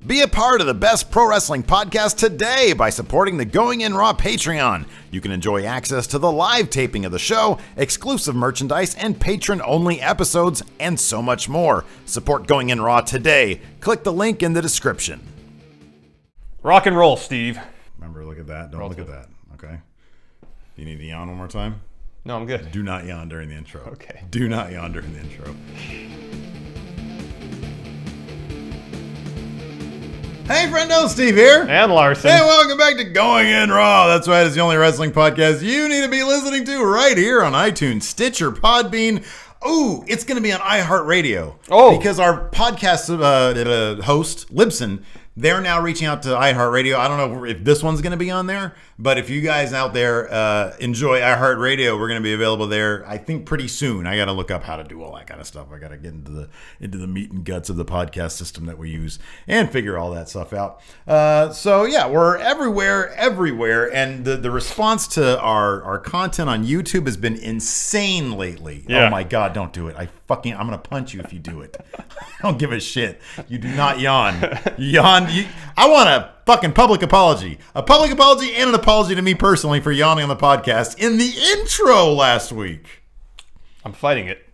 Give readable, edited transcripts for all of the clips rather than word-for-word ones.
Be a part of the best pro wrestling podcast today by supporting the Going In Raw Patreon. You can enjoy access to the live taping of the show, exclusive merchandise, and patron-only episodes, and so much more. Support Going In Raw today. Click the link in the description. Rock and roll, Steve. Remember, look at that. Don't look at that. Okay? You need to yawn one more time? No, I'm good. Do not yawn during the intro. Okay. Do not yawn during the intro. Hey, friendo, Steve here. And Larson. Hey, welcome back to Going In Raw. That's right, it's the only wrestling podcast you need to be listening to right here on iTunes, Stitcher, Podbean. Ooh, it's going to be on iHeartRadio. Oh. Because our podcast host, Libsyn, they're now reaching out to iHeartRadio. I don't know if this one's going to be on there, but if you guys out there enjoy iHeartRadio, we're going to be available there, I think, pretty soon. I got to look up how to do all that kind of stuff. I got to get into the meat and guts of the podcast system that we use and figure all that stuff out. So, yeah, we're everywhere. And the response to our content on YouTube has been insane lately. Yeah. Oh, my God, don't do it. I'm going to punch you if you do it. I don't give a shit. You do not yawn. Yawn. I want a fucking public apology. A public apology and an apology to me personally for yawning on the podcast in the intro last week. I'm fighting it.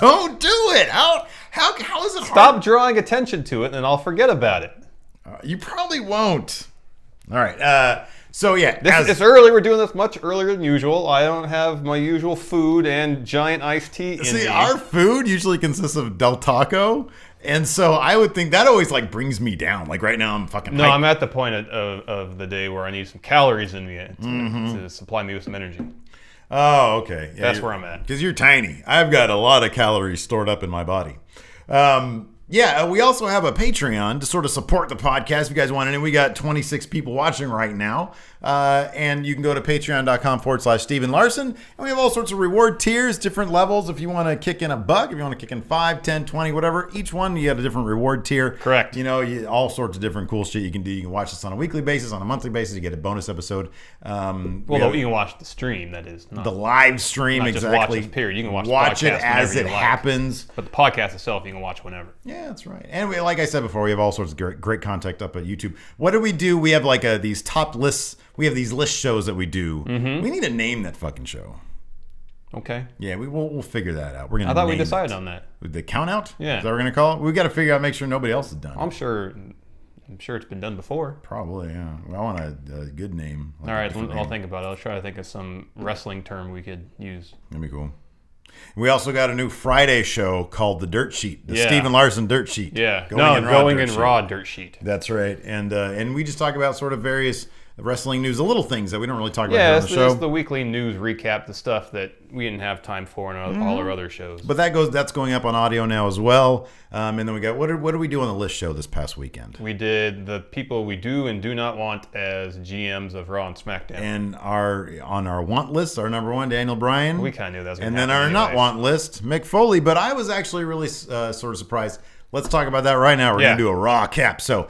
Don't do it. How is it hard? Stop drawing attention to it, and I'll forget about it. You probably won't. All right. So, yeah. It's early. We're doing this much earlier than usual. I don't have my usual food and giant iced tea in me. See, our food usually consists of Del Taco. And so I would think that always like brings me down. Like right now I'm fucking hyped. I'm at the point of the day where I need some calories in me to supply me with some energy. Oh, okay. Yeah, that's where I'm at. Because you're tiny. I've got a lot of calories stored up in my body. We also have a Patreon to sort of support the podcast if you guys want it. And we got 26 people watching right now. And you can go to patreon.com/Steven Larson. And we have all sorts of reward tiers, different levels. If you want to kick in $1, if you want to kick in 5, 10, 20, whatever, each one you have a different reward tier. Correct. All sorts of different cool shit you can do. You can watch this on a weekly basis, on a monthly basis. You get a bonus episode. You can watch the stream, that is. Not, the live stream, not exactly. Just watch this period. You can watch the podcast it as it like. happens. But the podcast itself, you can watch whenever. Yeah, that's right. And like I said before, we have all sorts of great content up at YouTube. What do we do? We have like these top lists. We have these list shows that we do. Mm-hmm. We need to name that fucking show. Okay. Yeah, we'll figure that out. I thought we decided on that. The count out? Yeah. Is that what we're going to call it? We got to figure out, make sure nobody else has done it. I'm sure it's been done before. Probably, yeah. Well, I want a good name. All right, I'll think about it. I'll try to think of some wrestling term we could use. That'd be cool. We also got a new Friday show called The Dirt Sheet, the Steven Larson Dirt Sheet. Yeah, Going in Raw Dirt Sheet. That's right, and we just talk about sort of various wrestling news, the little things that we don't really talk about here on the show. Yeah, it's the weekly news recap, the stuff that we didn't have time for in all our other shows. But that's going up on audio now as well. And then we got what did we do on the list show this past weekend? We did the people we do and do not want as GMs of Raw and SmackDown. And on our want list, our number one, Daniel Bryan. We kind of knew that was going to happen. And then our anyways. not want list, Mick Foley. But I was actually really sort of surprised. Let's talk about that right now. We're going to do a Raw cap. So.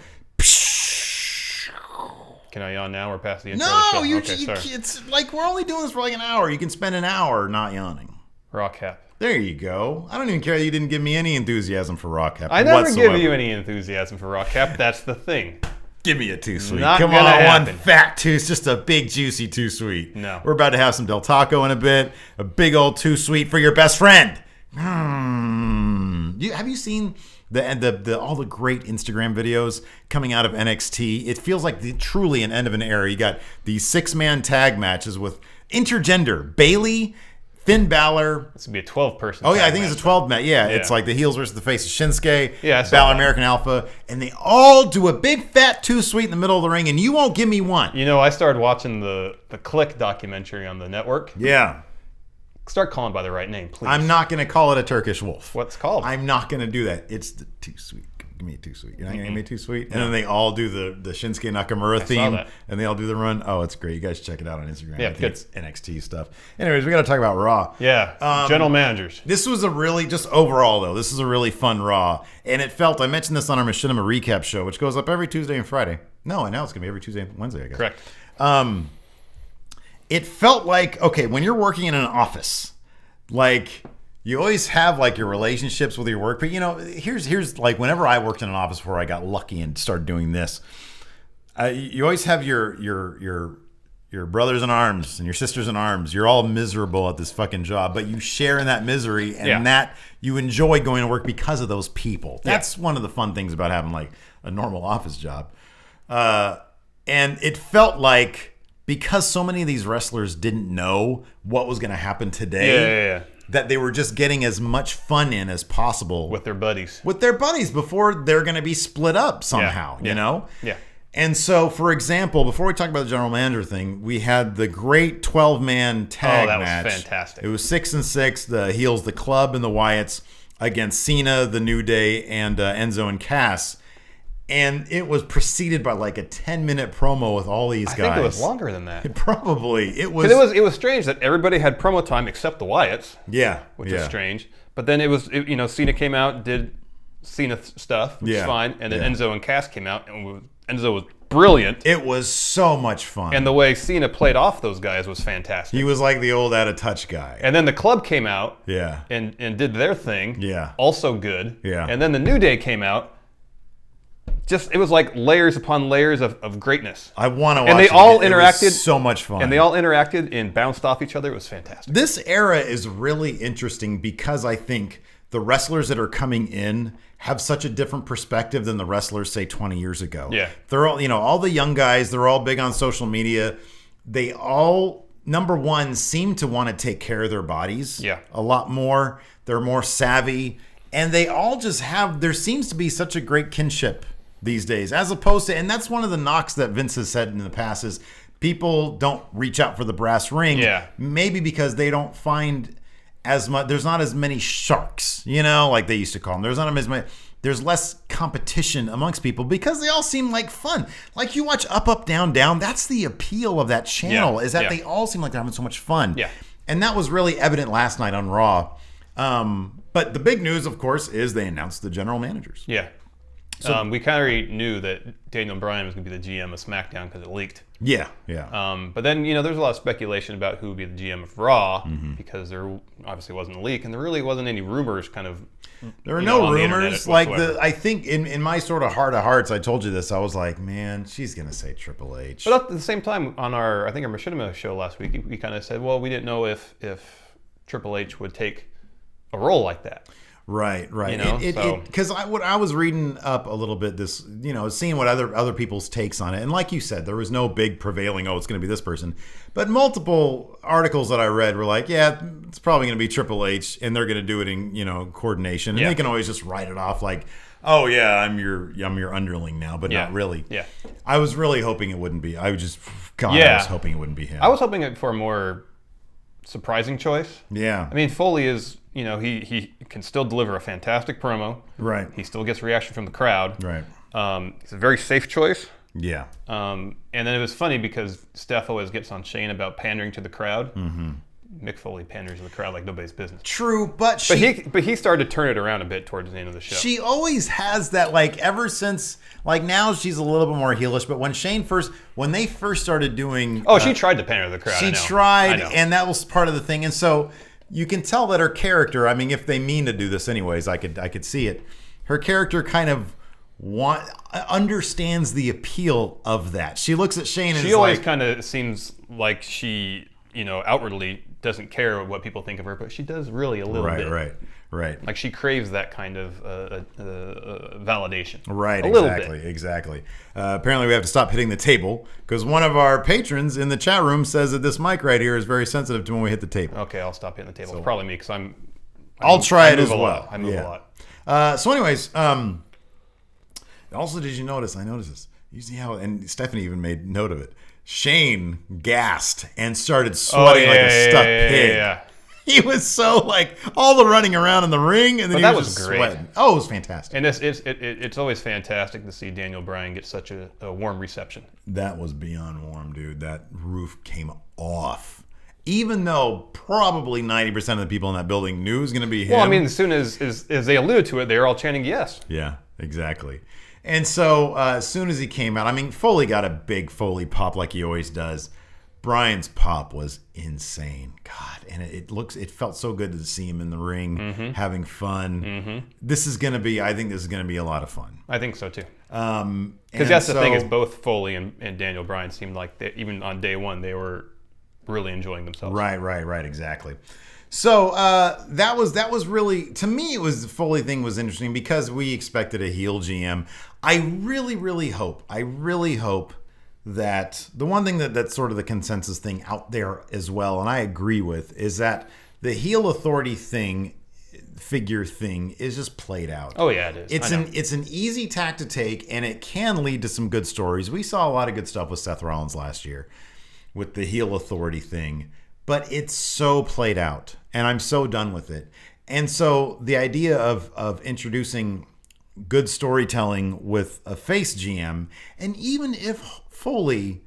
Can I yawn now or past the intro of the show? It's like we're only doing this for like an hour. You can spend an hour not yawning. Raw cap. There you go. I don't even care that you didn't give me any enthusiasm for Raw cap. I never give you any enthusiasm for Raw cap. That's the thing. Give me a too sweet. Come on, one fat too. It's just a big juicy too sweet. No. We're about to have some Del Taco in a bit. A big old too sweet for your best friend. Have you seen all the great Instagram videos coming out of NXT? It feels like truly an end of an era. You got these 6-man tag matches with intergender Bayley, Finn Balor. This would be a 12-person. Oh yeah, I think it's a 12-man. Yeah, it's like the heels versus the face of Shinsuke. Yeah, Balor, American Alpha, and they all do a big fat too sweet in the middle of the ring, and you won't give me one. I started watching the Click documentary on the network. Yeah. Start calling by the right name, please. I'm not going to call it a Turkish wolf. What's it called? I'm not going to do that. It's the too sweet. Give me a too sweet. You're not going to give me a too sweet? And then they all do the Shinsuke Nakamura theme. And they all do the run. Oh, it's great. You guys check it out on Instagram. Yeah, I think it's NXT stuff. Anyways, we got to talk about Raw. Yeah. General managers. This was just overall, though, this is a really fun Raw. And it felt, I mentioned this on our Machinima recap show, which goes up every Tuesday and Friday. No, now it's going to be every Tuesday and Wednesday, I guess. Correct. It felt like, okay, when you're working in an office, like You always have like your relationships with your work, but here's like whenever I worked in an office before I got lucky and started doing this, you always have your brothers in arms and your sisters in arms. You're all miserable at this fucking job, but you share in that misery, and that you enjoy going to work because of those people. That's one of the fun things about having like a normal office job. And it felt like because so many of these wrestlers didn't know what was going to happen today. That they were just getting as much fun in as possible with their buddies. Before they're going to be split up somehow, you know? Yeah. And so, for example, before we talk about the general manager thing, we had the great 12-man tag match. Oh, that was fantastic. It was 6-6, the heels, the Club, and the Wyatts against Cena, the New Day, and Enzo and Cass. And it was preceded by like a 10-minute promo with all these guys. I think it was longer than that. Probably. It was strange that everybody had promo time except the Wyatts. Yeah. Which is strange. But then Cena came out and did Cena stuff, which is fine. And then Enzo and Cass came out, and Enzo was brilliant. It was so much fun. And the way Cena played off those guys was fantastic. He was like the old out of touch guy. And then the Club came out and did their thing. Yeah. Also good. Yeah. And then the New Day came out. It was like layers upon layers of greatness. I want to watch it. And they all interacted. It was so much fun. And they all interacted and bounced off each other. It was fantastic. This era is really interesting because I think the wrestlers that are coming in have such a different perspective than the wrestlers, say, 20 years ago. Yeah. They're all, all the young guys, they're all big on social media. They all, number one, seem to want to take care of their bodies a lot more. They're more savvy. And they all just there seems to be such a great kinship these days, as opposed to, and that's one of the knocks that Vince has said in the past is people don't reach out for the brass ring. Yeah. Maybe because they don't find as much, there's not as many sharks, like they used to call them. There's not as many, there's less competition amongst people because they all seem like fun. Like you watch Up, Up, Down, Down, that's the appeal of that channel is that they all seem like they're having so much fun. Yeah. And that was really evident last night on Raw. But the big news, of course, is they announced the general managers. Yeah. So, we kind of already knew that Daniel Bryan was going to be the GM of SmackDown because it leaked. Yeah. But then, there's a lot of speculation about who would be the GM of Raw because there obviously wasn't a leak, and there really wasn't any rumors kind of. There were no rumors. I think in my sort of heart of hearts, I told you this. I was like, man, she's going to say Triple H. But at the same time, on our Machinima show last week, we kind of said, well, we didn't know if Triple H would take a role like that. Right. Because I was reading up a little bit this, seeing what other people's takes on it, and like you said, there was no big prevailing. Oh, it's going to be this person, but multiple articles that I read were like, yeah, it's probably going to be Triple H, and they're going to do it in coordination, and they can always just write it off like, oh yeah, I'm your underling now, but not really. Yeah. I was really hoping it wouldn't be. I was hoping it wouldn't be him. I was hoping for a more surprising choice. Yeah. I mean, Foley is. He can still deliver a fantastic promo. Right. He still gets reaction from the crowd. Right. It's a very safe choice. Yeah. And then it was funny because Steph always gets on Shane about pandering to the crowd. Mm-hmm. Mick Foley panders to the crowd like nobody's business. True, but he started to turn it around a bit towards the end of the show. She always has that, like, ever since, like, now she's a little bit more heelish, but when they first started doing... Oh, she tried to pander to the crowd. She tried, and that was part of the thing. And so... You can tell that her character, I mean, if they mean to do this anyways, I could see it. Her character kind of understands the appeal of that. She looks at Shane and she always kind of seems like she, outwardly doesn't care what people think of her, but she does really a little bit. Right. Like she craves that kind of validation. Right, a little bit. Exactly. Apparently we have to stop hitting the table because one of our patrons in the chat room says that this mic right here is very sensitive to when we hit the table. Okay, I'll stop hitting the table. It's probably me because I'll try it as well. I move a lot. So anyways, also did you notice, I noticed this, you see how, and Stephanie even made note of it, Shane gasped and started sweating like a stuck pig. Yeah. He was so like all the running around in the ring, and then he was just great. Sweating. Oh, it was fantastic. And it's always fantastic to see Daniel Bryan get such a warm reception. That was beyond warm, dude. That roof came off. Even though probably 90% of the people in that building knew it was going to be him. Well, I mean, as soon as they alluded to it, they were all chanting yes. Yeah, exactly. And so as soon as he came out, I mean, Foley got a big Foley pop like he always does. Brian's pop was insane. God, and it felt so good to see him in the ring, having fun. I think this is gonna be a lot of fun. I think so too. Because that's the thing is both Foley and Daniel Bryan seemed like even on day one they were really enjoying themselves. Right, exactly. So that was really, to me, the Foley thing was interesting because we expected a heel GM. I really hope that the one thing that's sort of the consensus thing out there as well, and I agree with, is that the heel authority figure thing is just played out. Oh yeah, it is. It's an easy tack to take, and it can lead to some good stories. We saw a lot of good stuff with Seth Rollins last year with the heel authority thing, but it's so played out, and I'm so done with it. And so the idea of introducing good storytelling with a face GM, and even if Foley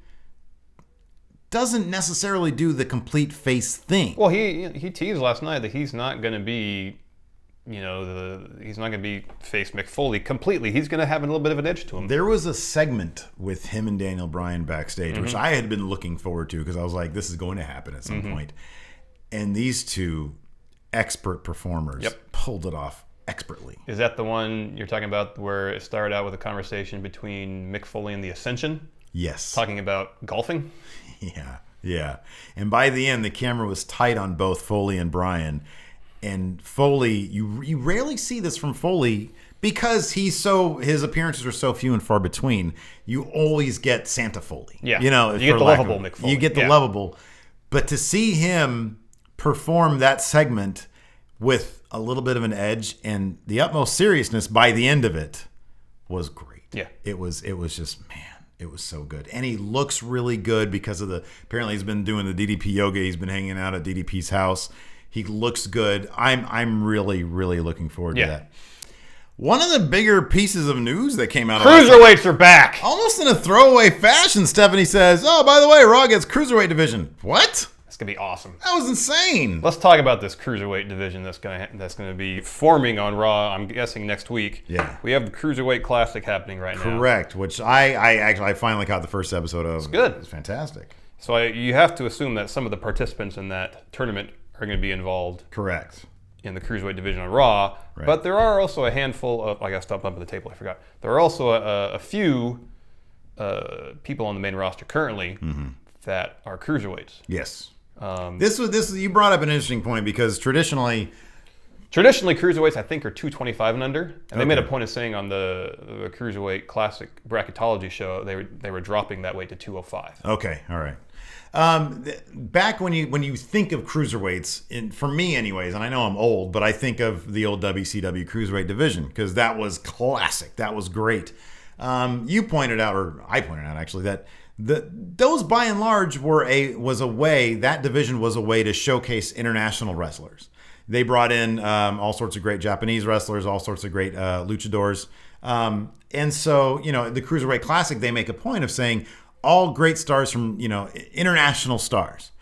doesn't necessarily do the complete face thing. Well, he teased last night that he's not going to be, he's not going to be face Mick Foley completely. He's going to have a little bit of an edge to him. There was a segment with him and Daniel Bryan backstage, which I had been looking forward to because I was like, this is going to happen at some point. And these two expert performers pulled it off expertly. Is that the one you're talking about where it started out with a conversation between Mick Foley and the Ascension? Yes. Talking about golfing? Yeah. And by the end, the camera was tight on both Foley and Bryan. And Foley, you rarely see this from Foley because his appearances are so few and far between. You always get Santa Foley. Yeah. You get the lovable Mick Foley. You get the lovable. But to see him perform that segment with a little bit of an edge and the utmost seriousness by the end of it was great. Yeah. It was just, man. It was so good. And he looks really good because apparently he's been doing the DDP yoga. He's been hanging out at DDP's house. He looks good. I'm really looking forward to that. One of the bigger pieces of news that came out Cruiserweights are back. Almost in a throwaway fashion, Stephanie says, oh, by the way, Raw gets Cruiserweight division. What? It's going to be awesome. That was insane. Let's talk about this Cruiserweight division that's going to be forming on Raw, I'm guessing, next week. Yeah. We have the Cruiserweight Classic happening right now. Correct, which I finally caught the first episode of. It's good. It's fantastic. So you have to assume that some of the participants in that tournament are going to be involved. Correct. In the Cruiserweight division on Raw. Right. But there are also a handful of, I got to stop up at the table, I forgot. There are also a few people on the main roster currently that are Cruiserweights. Yes. This you brought up an interesting point because traditionally Cruiserweights I think are 225 and under, and they made a point of saying on the Cruiserweight Classic Bracketology show they were dropping that weight to 205. Okay, all right. Back when you think of cruiserweights, for me anyways, and I know I'm old, but I think of the old WCW Cruiserweight division because that was classic. That was great. You pointed out, or I pointed out actually, that those by and large that division was a way to showcase international wrestlers. They brought in all sorts of great Japanese wrestlers, all sorts of great luchadors. And so, the Cruiserweight Classic, they make a point of saying all great stars from, international stars.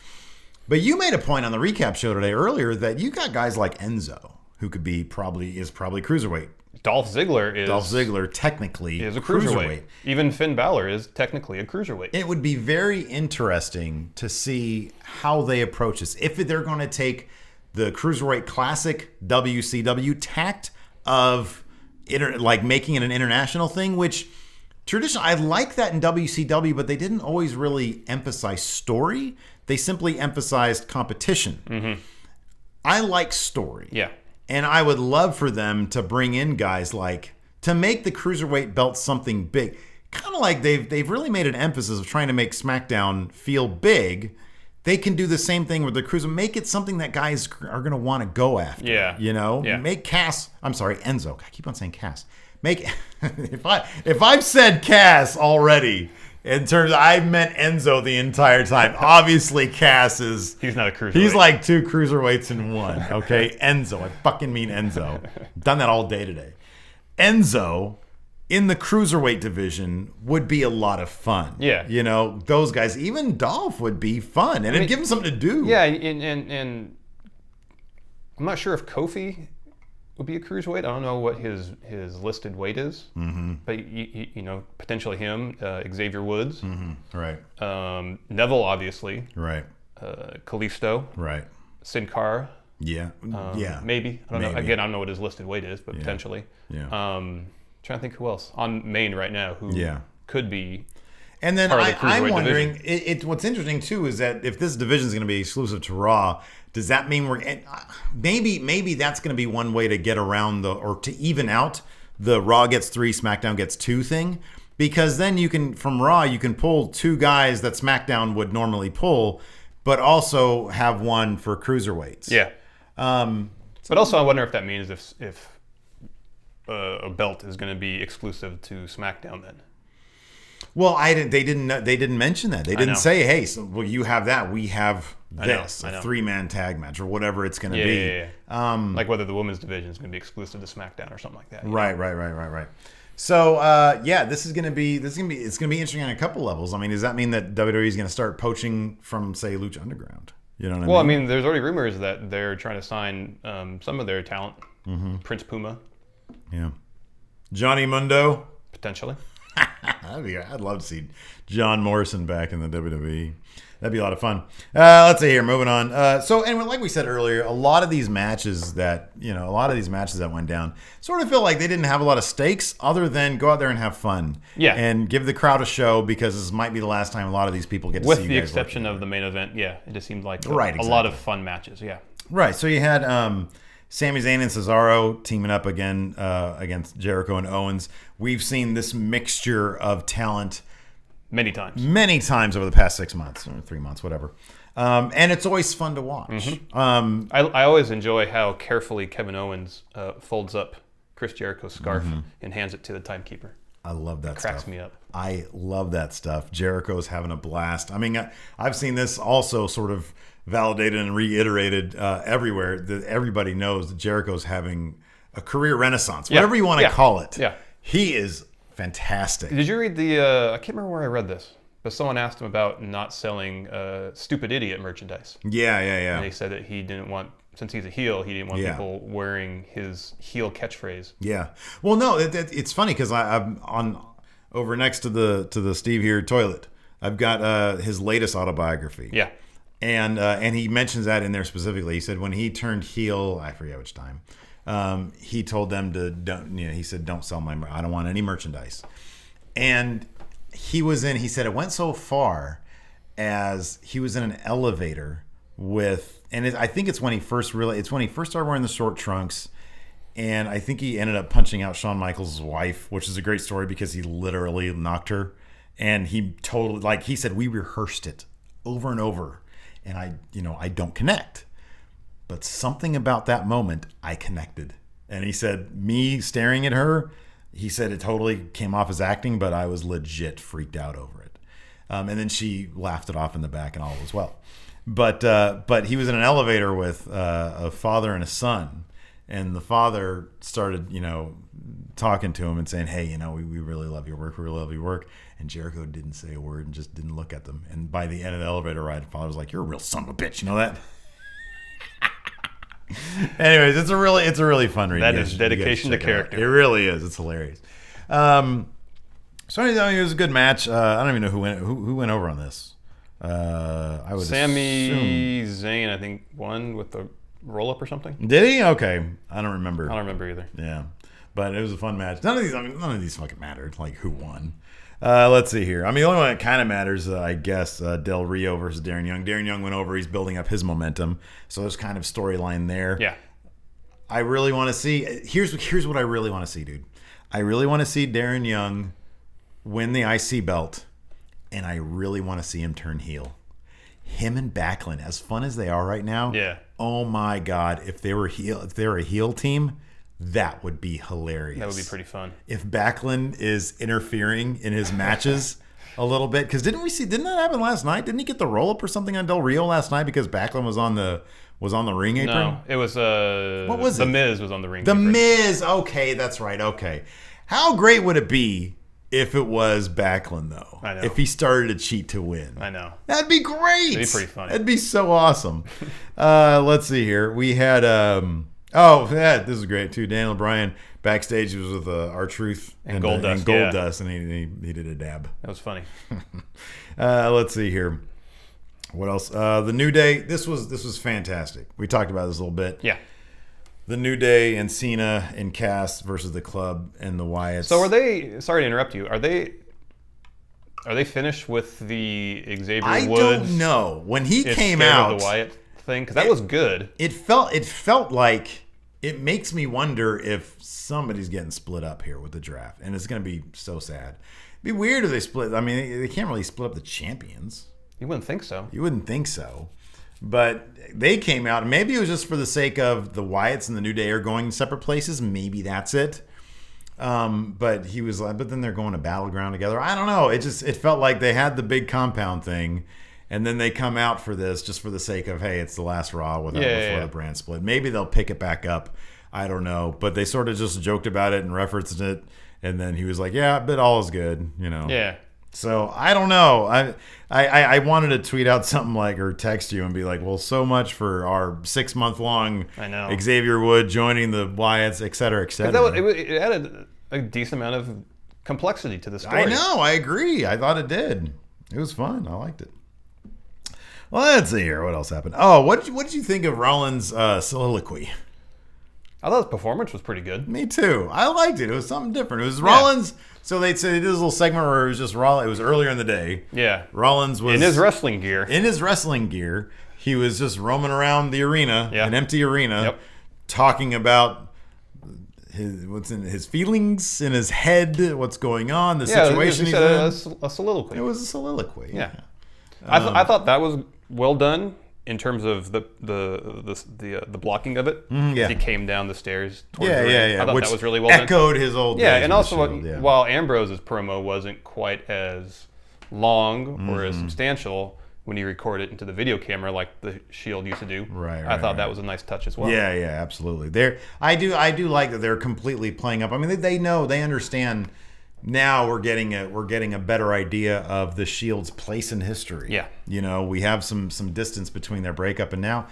But you made a point on the recap show today earlier that you got guys like Enzo, who is probably Cruiserweight. Dolph Ziggler technically is a cruiserweight. Even Finn Balor is technically a cruiserweight. It would be very interesting to see how they approach this. If they're going to take the Cruiserweight Classic WCW tact of making it an international thing, which traditionally I like that in WCW, but they didn't always really emphasize story. They simply emphasized competition. I like story. Yeah. And I would love for them to bring in guys to make the Cruiserweight belt something big. Kind of like they've really made an emphasis of trying to make SmackDown feel big. They can do the same thing with the Cruiser. Make it something that guys are going to want to go after. Yeah. Yeah. Make Enzo. I keep on saying Cass. If I've said Cass already, in terms of, I meant Enzo the entire time. Obviously, Cass he's not a cruiserweight. He's like two cruiserweights in one. Okay, Enzo. I fucking mean Enzo. Done that all day today. Enzo in the cruiserweight division would be a lot of fun. Yeah, those guys. Even Dolph would be fun, and it'd give him something to do. Yeah, and I'm not sure if Kofi would be a cruiserweight. I don't know what his listed weight is, but potentially him, Xavier Woods, Right. Neville, obviously, Right. Kalisto, Right. Sin Cara, Yeah. Yeah. maybe. I don't know. Again, I don't know what his listed weight is, but potentially. Yeah. Trying to think who else on main right now who could be. And then part of the I'm cruiserweight wondering, what's interesting too is that if this division is going to be exclusive to Raw, does that mean maybe that's going to be one way to get around or to even out the Raw gets 3, SmackDown gets 2 thing? Because then from Raw, you can pull 2 guys that SmackDown would normally pull, but also have one for cruiserweights. Yeah. But also, I wonder if that means if a belt is going to be exclusive to SmackDown then. Well, they didn't mention that. They didn't say, "Hey, so you have that. We have this, a 3-man tag match or whatever it's going to be." Yeah. Like whether the women's division is going to be exclusive to SmackDown or something like that. Right. So, it's going to be interesting on a couple levels. I mean, does that mean that WWE is going to start poaching from, say, Lucha Underground? You know what I mean? Well, I mean, there's already rumors that they're trying to sign some of their talent. Prince Puma. Yeah. Johnny Mundo. Potentially. I'd love to see John Morrison back in the WWE. That'd be a lot of fun. Let's see here. Moving on. So, anyway, like we said earlier, a lot of these matches that went down sort of feel like they didn't have a lot of stakes other than go out there and have fun. Yeah. And give the crowd a show because this might be the last time a lot of these people get to see With you the guys exception working. of the main event, it just seemed like a Exactly. lot of fun matches. Yeah. Right. So you had Sami Zayn and Cesaro teaming up again against Jericho and Owens. We've seen this mixture of talent many times over the past 6 months or 3 months, whatever. And it's always fun to watch. I always enjoy how carefully Kevin Owens folds up Chris Jericho's scarf and hands it to the timekeeper. I love that stuff. Cracks me up. I love that stuff. Jericho's having a blast. I mean, I've seen this also sort of validated and reiterated everywhere. That everybody knows that Jericho's having a career renaissance, whatever you want to call it. Yeah. He is fantastic. Did you read the, I can't remember where I read this, but someone asked him about not selling Stupid Idiot merchandise. Yeah. And they said that he didn't want, since he's a heel, he didn't want people wearing his heel catchphrase. Yeah. Well, no, it's funny because I'm on over next to the Steve here toilet. I've got his latest autobiography. Yeah. And he mentions that in there specifically. He said when he turned heel, I forget which time, he told them he said, don't sell I don't want any merchandise. And he said it went so far as he was in an elevator I think it's when he first started wearing the short trunks. And I think he ended up punching out Shawn Michaels' wife, which is a great story because he literally knocked her. And he totally, he said, we rehearsed it over and over. And I don't connect. But something about that moment, I connected. And he said, me staring at her, he said it totally came off as acting, but I was legit freaked out over it. And then she laughed it off in the back and all was well. But he was in an elevator with a father and a son. And the father started, talking to him and saying, hey, we really love your work. We really love your work. And Jericho didn't say a word and just didn't look at them. And by the end of the elevator ride, the father was like, you're a real son of a bitch. You know that? Anyways, it's a really fun read. That is dedication to character. It really is. It's hilarious. So it was a good match. I don't even know who went over on this. I would Sami Zayn, I think, won with the roll up or something. Did he? Okay, I don't remember. I don't remember either. Yeah, but it was a fun match. None of these fucking mattered. Like who won? Let's see here. I mean, the only one that kind of matters, I guess, Del Rio versus Darren Young. Darren Young went over. He's building up his momentum. So there's kind of storyline there. Yeah. I really want to see. Here's what I really want to see, dude. I really want to see Darren Young win the IC belt, and I really want to see him turn heel. Him and Backlund, as fun as they are right now. Yeah. Oh my God, if they were a heel team, that would be hilarious. That would be pretty fun. If Backlund is interfering in his matches a little bit, because didn't that happen last night? Didn't he get the roll up or something on Del Rio last night because Backlund was on the ring apron? No, it was what was The it? Miz was on the ring The apron. Miz. Okay, that's right. Okay. How great would it be if it was Backlund, though? I know. If he started to cheat to win. I know. That'd be great. That'd be pretty funny. That'd be so awesome. Let's see here. We had Oh, yeah, this is great too. Daniel Bryan backstage was with R-Truth and Goldust. Goldust, and he did a dab. That was funny. Let's see here. What else? The New Day. This was fantastic. We talked about this a little bit. Yeah. The New Day and Cena and Cass versus the Club and the Wyatts. So are they? Sorry to interrupt you. Are they finished with the Xavier Woods? I don't know. When he came out, the Wyatt thing, because that was good. It felt like, it makes me wonder if somebody's getting split up here with the draft, and it's going to be so sad. It'd be weird if they split. I mean, they can't really split up the champions. You wouldn't think so. You wouldn't think so. But they came out, and maybe it was just for the sake of the Wyatts and the New Day are going separate places. Maybe that's it. But he was like, but then they're going to Battleground together. I don't know. It felt like they had the big compound thing, and then they come out for this just for the sake of, hey, it's the last Raw before the brand split. Maybe they'll pick it back up. I don't know. But they sort of just joked about it and referenced it, and then he was like, yeah, but all is good, Yeah. So I don't know. I wanted to tweet out something like, or text you and be like, well, so much for our 6-month-long Xavier Wood joining the Wyatts, et cetera, et cetera. It added a decent amount of complexity to the story. I know. I agree. I thought it did. It was fun. I liked it. Well, let's see here. What else happened? Oh, what did you think of Rollins' soliloquy? I thought his performance was pretty good. Me too. I liked it. It was something different. It was Rollins. So they did this little segment where it was just Rollins. It was earlier in the day. Yeah. Rollins was in his wrestling gear. He was just roaming around the arena, an empty arena, talking about what's in his feelings in his head, what's going on, the situation he's in. A soliloquy. It was a soliloquy. Yeah. I thought that was well done. In terms of the blocking of it, he came down the stairs. Towards the ring. I thought that was really well done. Echoed his old days and also while Ambrose's promo wasn't quite as long or as substantial when he recorded it into the video camera like the Shield used to do. I thought that was a nice touch as well. Yeah, absolutely. I do like that they're completely playing up. I mean, they understand. Now we're getting a better idea of the Shield's place in history. Yeah. We have some distance between their breakup and now,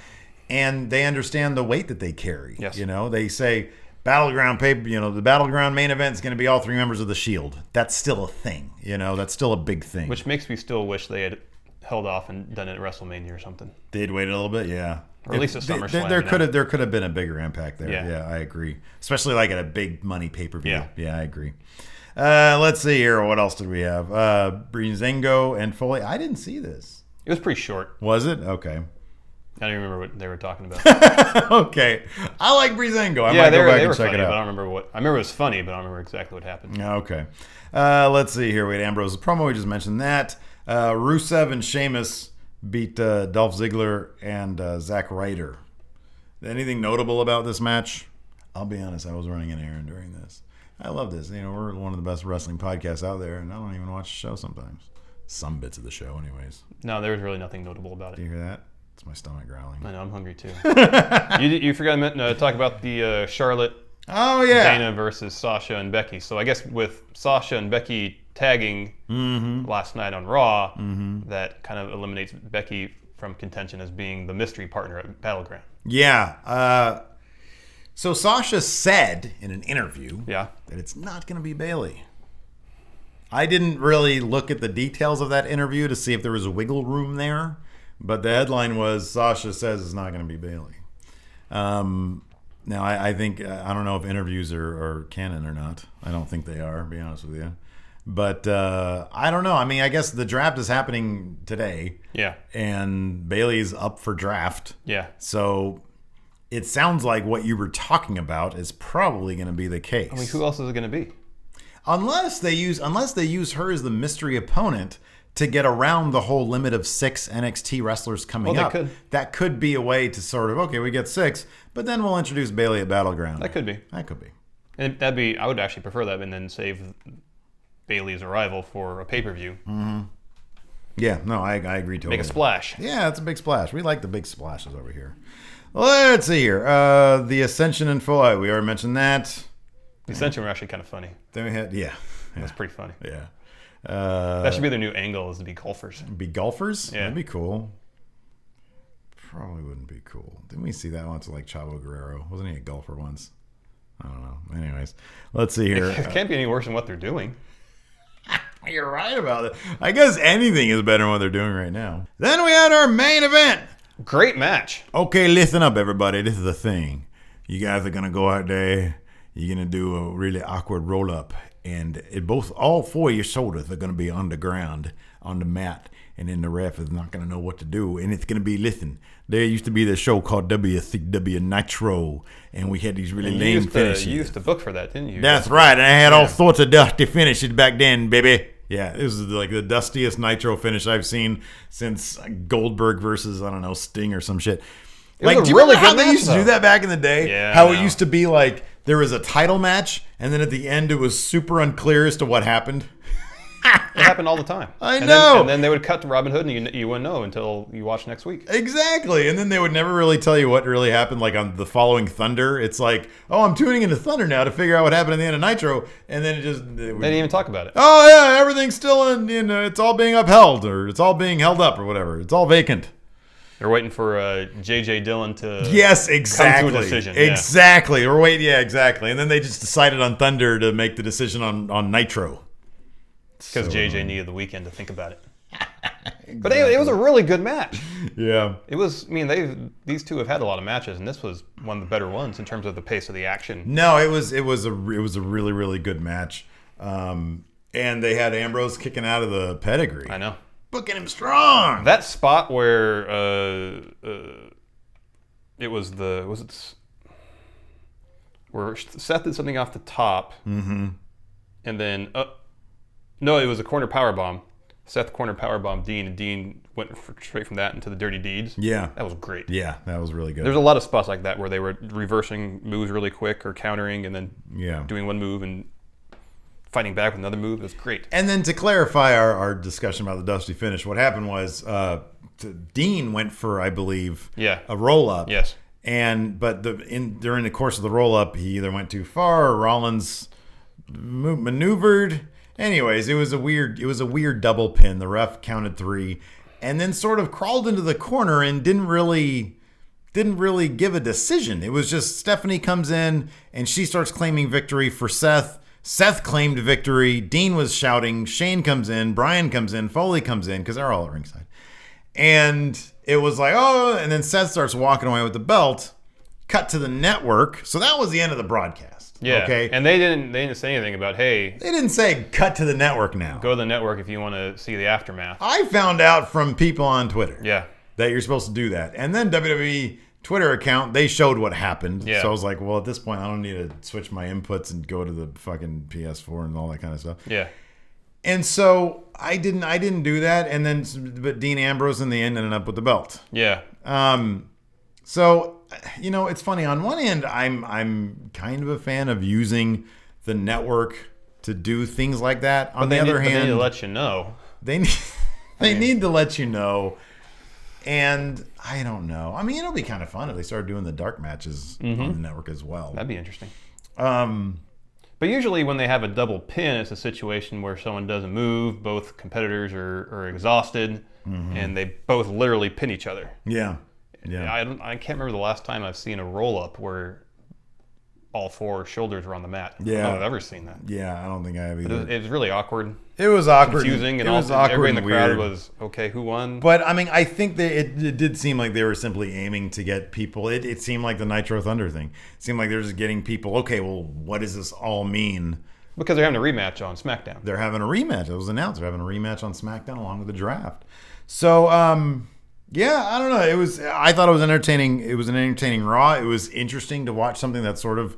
and they understand the weight that they carry. Yes. They say Battleground the Battleground main event is going to be all 3 members of the Shield. That's still a thing. That's still a big thing. Which makes me still wish they had held off and done it at WrestleMania or something. They'd waited a little bit, yeah. Or at least a SummerSlam. There could have been a bigger impact there. Yeah, I agree. Especially like at a big money pay-per-view. Yeah, I agree. Let's see here. What else did we have? Breezango and Foley. I didn't see this. It was pretty short. Was it? Okay. I don't even remember what they were talking about. Okay. I like Breezango. I might go back and check it out. But I don't remember what. I remember it was funny, but I don't remember exactly what happened. Okay. Let's see here. We had Ambrose's promo. We just mentioned that. Rusev and Sheamus beat Dolph Ziggler and Zack Ryder. Anything notable about this match? I'll be honest. I was running an errand during this. I love this. We're one of the best wrestling podcasts out there, and I don't even watch the show sometimes. Some bits of the show, anyways. No, there was really nothing notable about it. Do you hear that? It's my stomach growling. I know, I'm hungry too. you forgot to talk about the Charlotte Dana versus Sasha and Becky. So I guess with Sasha and Becky tagging last night on Raw, that kind of eliminates Becky from contention as being the mystery partner at Battleground. Yeah. So Sasha said in an interview that it's not going to be Bayley. I didn't really look at the details of that interview to see if there was a wiggle room there, but the headline was Sasha says it's not going to be Bayley. Now, I think, I don't know if interviews are canon or not. I don't think they are, to be honest with you. But I don't know. I mean, I guess the draft is happening today. Yeah. And Bayley's up for draft. Yeah. So it sounds like what you were talking about is probably going to be the case. I mean, who else is it going to be? Unless they use her as the mystery opponent to get around the whole limit of 6 NXT wrestlers coming up. That could be a way to sort of, okay, we get 6, but then we'll introduce Bayley at Battleground. That could be. And I would actually prefer that and then save Bayley's arrival for a pay-per-view. Mm-hmm. Yeah, no, I agree totally. Make a splash. Yeah, it's a big splash. We like the big splashes over here. Let's see here. The Ascension and Foley. We already mentioned that. The Ascension were actually kind of funny. Then we had, That's pretty funny. Yeah. That should be their new angle, is to be golfers. Be golfers? Yeah. That'd be cool. probably wouldn't be cool. Didn't we see that once with like Chavo Guerrero? Wasn't he a golfer once? I don't know. Anyways, let's see here. It can't be any worse than what they're doing. You're right about it. I guess anything is better than what they're doing right now. Then we had our main event. Great match. Okay, listen up, everybody. This is the thing. You guys are going to go out there. You're going to do a really awkward roll-up. And all four of your shoulders are going to be underground on the mat. And then the ref is not going to know what to do. And it's going to be, listen, there used to be this show called WCW Nitro. And we had these really lame finishes. You used to book for that, didn't you? That's right. And I had all sorts of dusty finishes back then, baby. Yeah, this is like the dustiest Nitro finish I've seen since Goldberg versus, I don't know, Sting or some shit. Like, do you remember how they used to do that back in the day? Yeah. How it used to be like there was a title match, and then at the end it was super unclear as to what happened. It happened all the time. I know. And then they would cut to Robin Hood, and you wouldn't know until you watch next week. Exactly. And then they would never really tell you what really happened. Like on the following Thunder, it's like, oh, I'm tuning into Thunder now to figure out what happened at the end of Nitro. And then they didn't even talk about it. Oh, yeah, everything's still in, it's all being upheld, or it's all being held up, or whatever. It's all vacant. They're waiting for J.J. Dillon to exactly. come to a decision. Exactly. Yeah. Or wait, yeah, exactly. And then they just decided on Thunder to make the decision on Nitro. Because JJ needed the weekend to think about it. Exactly. But anyway, it was a really good match. Yeah. It was, I mean, these two have had a lot of matches, and this was one of the better ones in terms of the pace of the action. No, it was a really, really good match. And they had Ambrose kicking out of the pedigree. I know. Booking him strong. That spot where it was where Seth did something off the top, and then no, it was a corner powerbomb. Seth corner powerbomb Dean, and Dean went straight from that into the Dirty Deeds. Yeah. That was great. Yeah, that was really good. There's a lot of spots like that where they were reversing moves really quick or countering and then doing one move and fighting back with another move. It was great. And then to clarify our discussion about the Dusty finish, what happened was Dean went for, I believe, a roll-up. Yes. But during the course of the roll-up, he either went too far or Rollins maneuvered. Anyways, it was a weird double pin. The ref counted 3, and then sort of crawled into the corner and didn't really give a decision. It was just Stephanie comes in and she starts claiming victory for Seth. Seth claimed victory. Dean was shouting. Shane comes in. Brian comes in. Foley comes in because they're all at ringside. And it was like, oh, and then Seth starts walking away with the belt. Cut to the network. So that was the end of the broadcast. Yeah. Okay. And they didn't say anything about, hey. They didn't say cut to the network now. Go to the network if you want to see the aftermath. I found out from people on Twitter. Yeah. That you're supposed to do that. And then WWE Twitter account, they showed what happened. Yeah. So I was like, well, at this point, I don't need to switch my inputs and go to the fucking PS4 and all that kind of stuff. Yeah. And so I didn't do that. And then, but Dean Ambrose in the end ended up with the belt. Yeah. So, it's funny. On one end, I'm kind of a fan of using the network to do things like that. On the other hand, they need to let you know. They need to let you know. And I don't know. I mean, it'll be kind of fun if they start doing the dark matches on the network as well. That'd be interesting. But usually when they have a double pin, it's a situation where someone doesn't move, both competitors are exhausted, and they both literally pin each other. Yeah. Yeah. I can't remember the last time I've seen a roll-up where all 4 shoulders were on the mat. Yeah. I don't think I've ever seen that. Yeah, I don't think I have either. It was really awkward. It was awkward. Confusing. And everybody in the crowd was, okay, who won? But, I mean, I think that it did seem like they were simply aiming to get people. It seemed like the Nitro Thunder thing. It seemed like they were just getting people, okay, well, what does this all mean? Because they're having a rematch on SmackDown. They're having a rematch. It was announced. They're having a rematch on SmackDown along with the draft. So, yeah, I don't know. I thought it was entertaining. It was an entertaining Raw. It was interesting to watch something that's sort of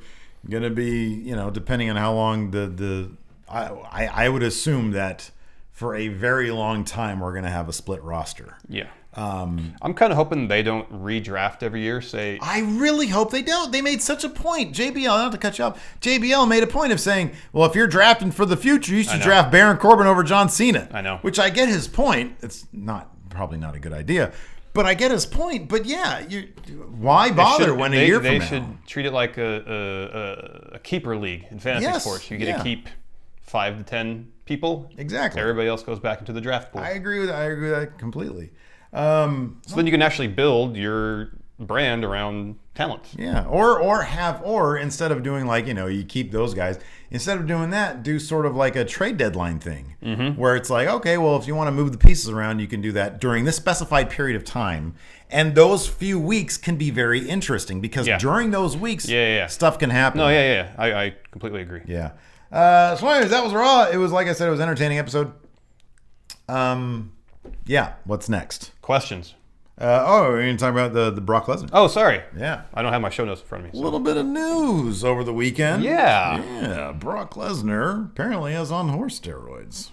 going to be, depending on how long I would assume that for a very long time we're going to have a split roster. Yeah. I'm kind of hoping they don't redraft every year. I really hope they don't. They made such a point. JBL, not to cut you off. JBL made a point of saying, well, if you're drafting for the future, you should draft Baron Corbin over John Cena. I know. Which I get his point. It's probably not a good idea. But I get his point. But yeah, why bother when a year from now? They should treat it like a keeper league in fantasy sports. You get to keep 5 to 10 people. Exactly. Everybody else goes back into the draft pool. I agree with that completely. So then you can actually build your brand around talent. Yeah, or instead of doing like, you keep those guys, instead of doing that, do sort of like a trade deadline thing, where it's like, okay, well, if you want to move the pieces around, you can do that during this specified period of time, and those few weeks can be very interesting because during those weeks, stuff can happen. No, I completely agree. Yeah. So anyways, that was Raw. It was, like I said, it was an entertaining episode. Yeah. What's next? Questions. We're going to talk about the Brock Lesnar. Oh, sorry. Yeah. I don't have my show notes in front of me. A little bit of news over the weekend. Yeah. Yeah. Brock Lesnar apparently is on horse steroids.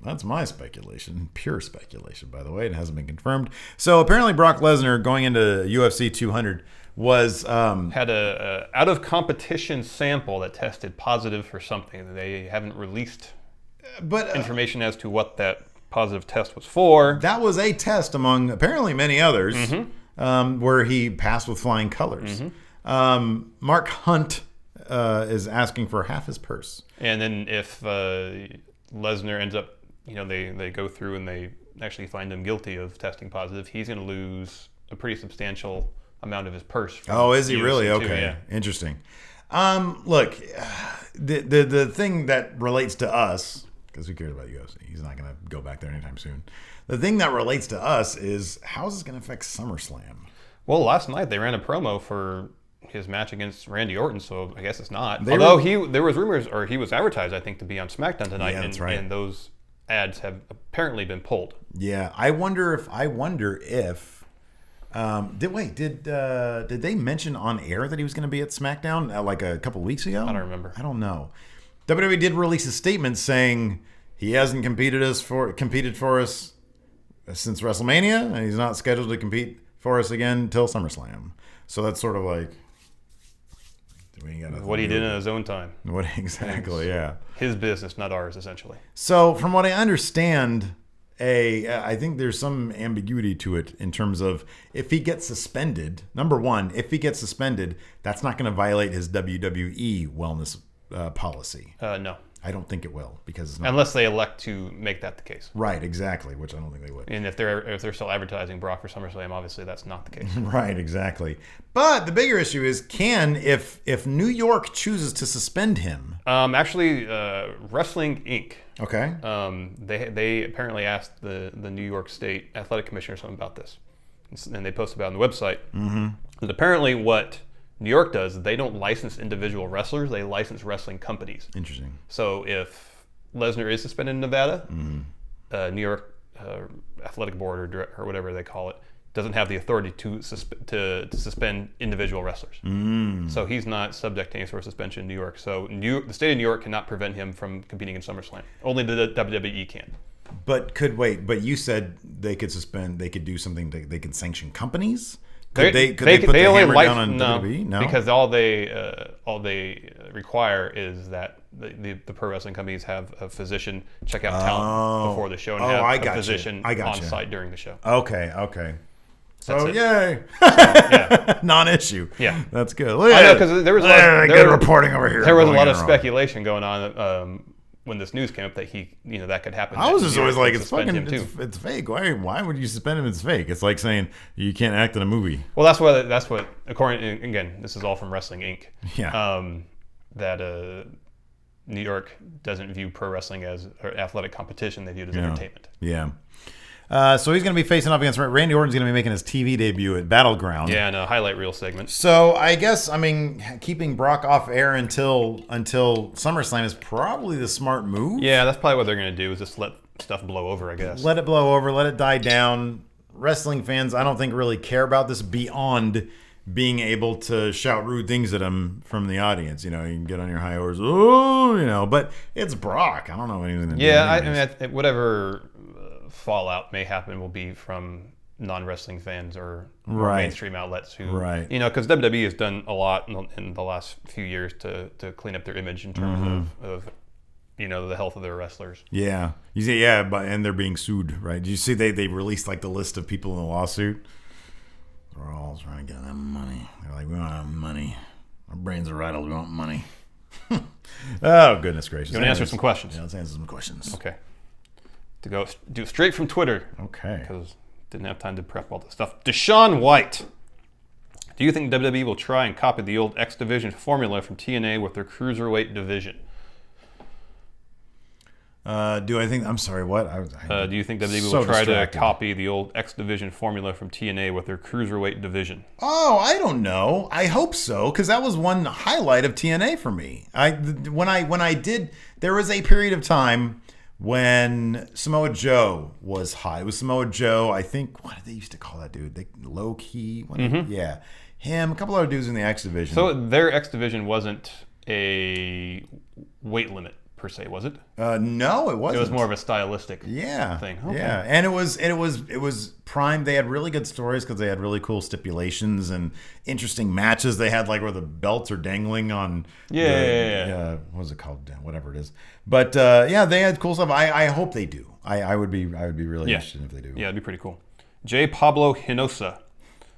That's my speculation. Pure speculation, by the way. It hasn't been confirmed. So apparently Brock Lesnar going into UFC 200 was... had a out of competition sample that tested positive for something. They haven't released information as to what that positive test was for. That was a test among apparently many others, where he passed with flying colors. Mark Hunt is asking for half his purse. And then if Lesnar ends up, they go through and they actually find him guilty of testing positive, he's going to lose a pretty substantial amount of his purse. Oh, is he really? Too, okay. yeah. Interesting. Look, the thing that relates to us, because who cares about UFC? He's not going to go back there anytime soon. The thing that relates to us is how is this going to affect SummerSlam? Well, last night they ran a promo for his match against Randy Orton, so I guess it's not. There was rumors, or he was advertised, I think, to be on SmackDown tonight, that's right. And those ads have apparently been pulled. Yeah, I wonder if did they mention on air that he was going to be at SmackDown like a couple of weeks ago? I don't remember. I don't know. WWE did release a statement saying he hasn't competed for us since WrestleMania, and he's not scheduled to compete for us again until SummerSlam. So that's sort of like what he did in his own time. What exactly? Yeah, his business, not ours, essentially. So from what I understand, I think there's some ambiguity to it in terms of if he gets suspended. Number one, if he gets suspended, that's not going to violate his WWE wellness policy. No, I don't think it will, because it's not. Unless they elect to make that the case. Right, exactly, which I don't think they would. And if they're still advertising Brock for SummerSlam, obviously that's not the case. Right, exactly. But the bigger issue is, if New York chooses to suspend him? Actually, Wrestling Inc. Okay. They apparently asked the New York State Athletic Commissioner something about this, and they posted about it on the website. That apparently what New York does, they don't license individual wrestlers, they license wrestling companies. Interesting. So if Lesnar is suspended in Nevada, New York Athletic Board or whatever they call it doesn't have the authority to suspend individual wrestlers. So he's not subject to any sort of suspension in New York. So the state of New York cannot prevent him from competing in SummerSlam. Only the WWE can. But you said they could do something, they could sanction companies? Could they put the hammer down on WWE? No, because all they require is that the pro wrestling companies have a physician check out talent before the show and have a physician on site during the show. Okay. So yay! Non-issue. Yeah, that's good. I know, because there was a lot good reporting over here. There was a lot of speculation going on when this news came up that that could happen. I was just always like, it's fake. Why would you suspend him? It's fake. It's like saying you can't act in a movie. Well, that's what according, again, this is all from Wrestling Inc. Yeah. That New York doesn't view pro wrestling as athletic competition; they view it as entertainment. Yeah. So he's going to be facing off against Randy Orton's going to be making his TV debut at Battleground. Yeah, and a highlight reel segment. So I guess, keeping Brock off air until SummerSlam is probably the smart move. Yeah, that's probably what they're going to do, is just let stuff blow over, I guess. Let it blow over, let it die down. Wrestling fans, I don't think, really care about this beyond being able to shout rude things at him from the audience. You can get on your high horse, but it's Brock. I don't know anything to do. Yeah, whatever fallout may happen will be from non-wrestling fans or mainstream outlets who, because WWE has done a lot in the last few years to clean up their image in terms of the health of their wrestlers. Yeah, you see, and they're being sued, right? Did you see they released like the list of people in the lawsuit? They're all trying to get them money. They're like, we don't have money. Our brains are rattled. We want money. Oh, goodness gracious! You want to answer some questions? Yeah, let's answer some questions. Okay. To go do straight from Twitter. Okay. Because Didn't have time to prep all this stuff. Deshaun White. Do you think WWE will try and copy the old X Division formula from TNA with their Cruiserweight division? Do I think... I'm sorry, what? Do you think WWE will try to copy the old X Division formula from TNA with their Cruiserweight division? Oh, I don't know. I hope so, because that was one highlight of TNA for me. When I did... There was a period of time when Samoa Joe was high. It was Samoa Joe, I think... What did they used to call that dude? Low Key? Yeah. Him, a couple other dudes in the X Division. So their X Division wasn't a weight limit per se, was it? No, it wasn't. It was more of a stylistic thing. Okay. Yeah, and it was prime. They had really good stories because they had really cool stipulations and interesting matches. They had like where the belts are dangling on. What was it called? Whatever it is. But yeah, they had cool stuff. I hope they do. I would be really interested if they do. Yeah, it'd be pretty cool. J. Pablo Hinosa.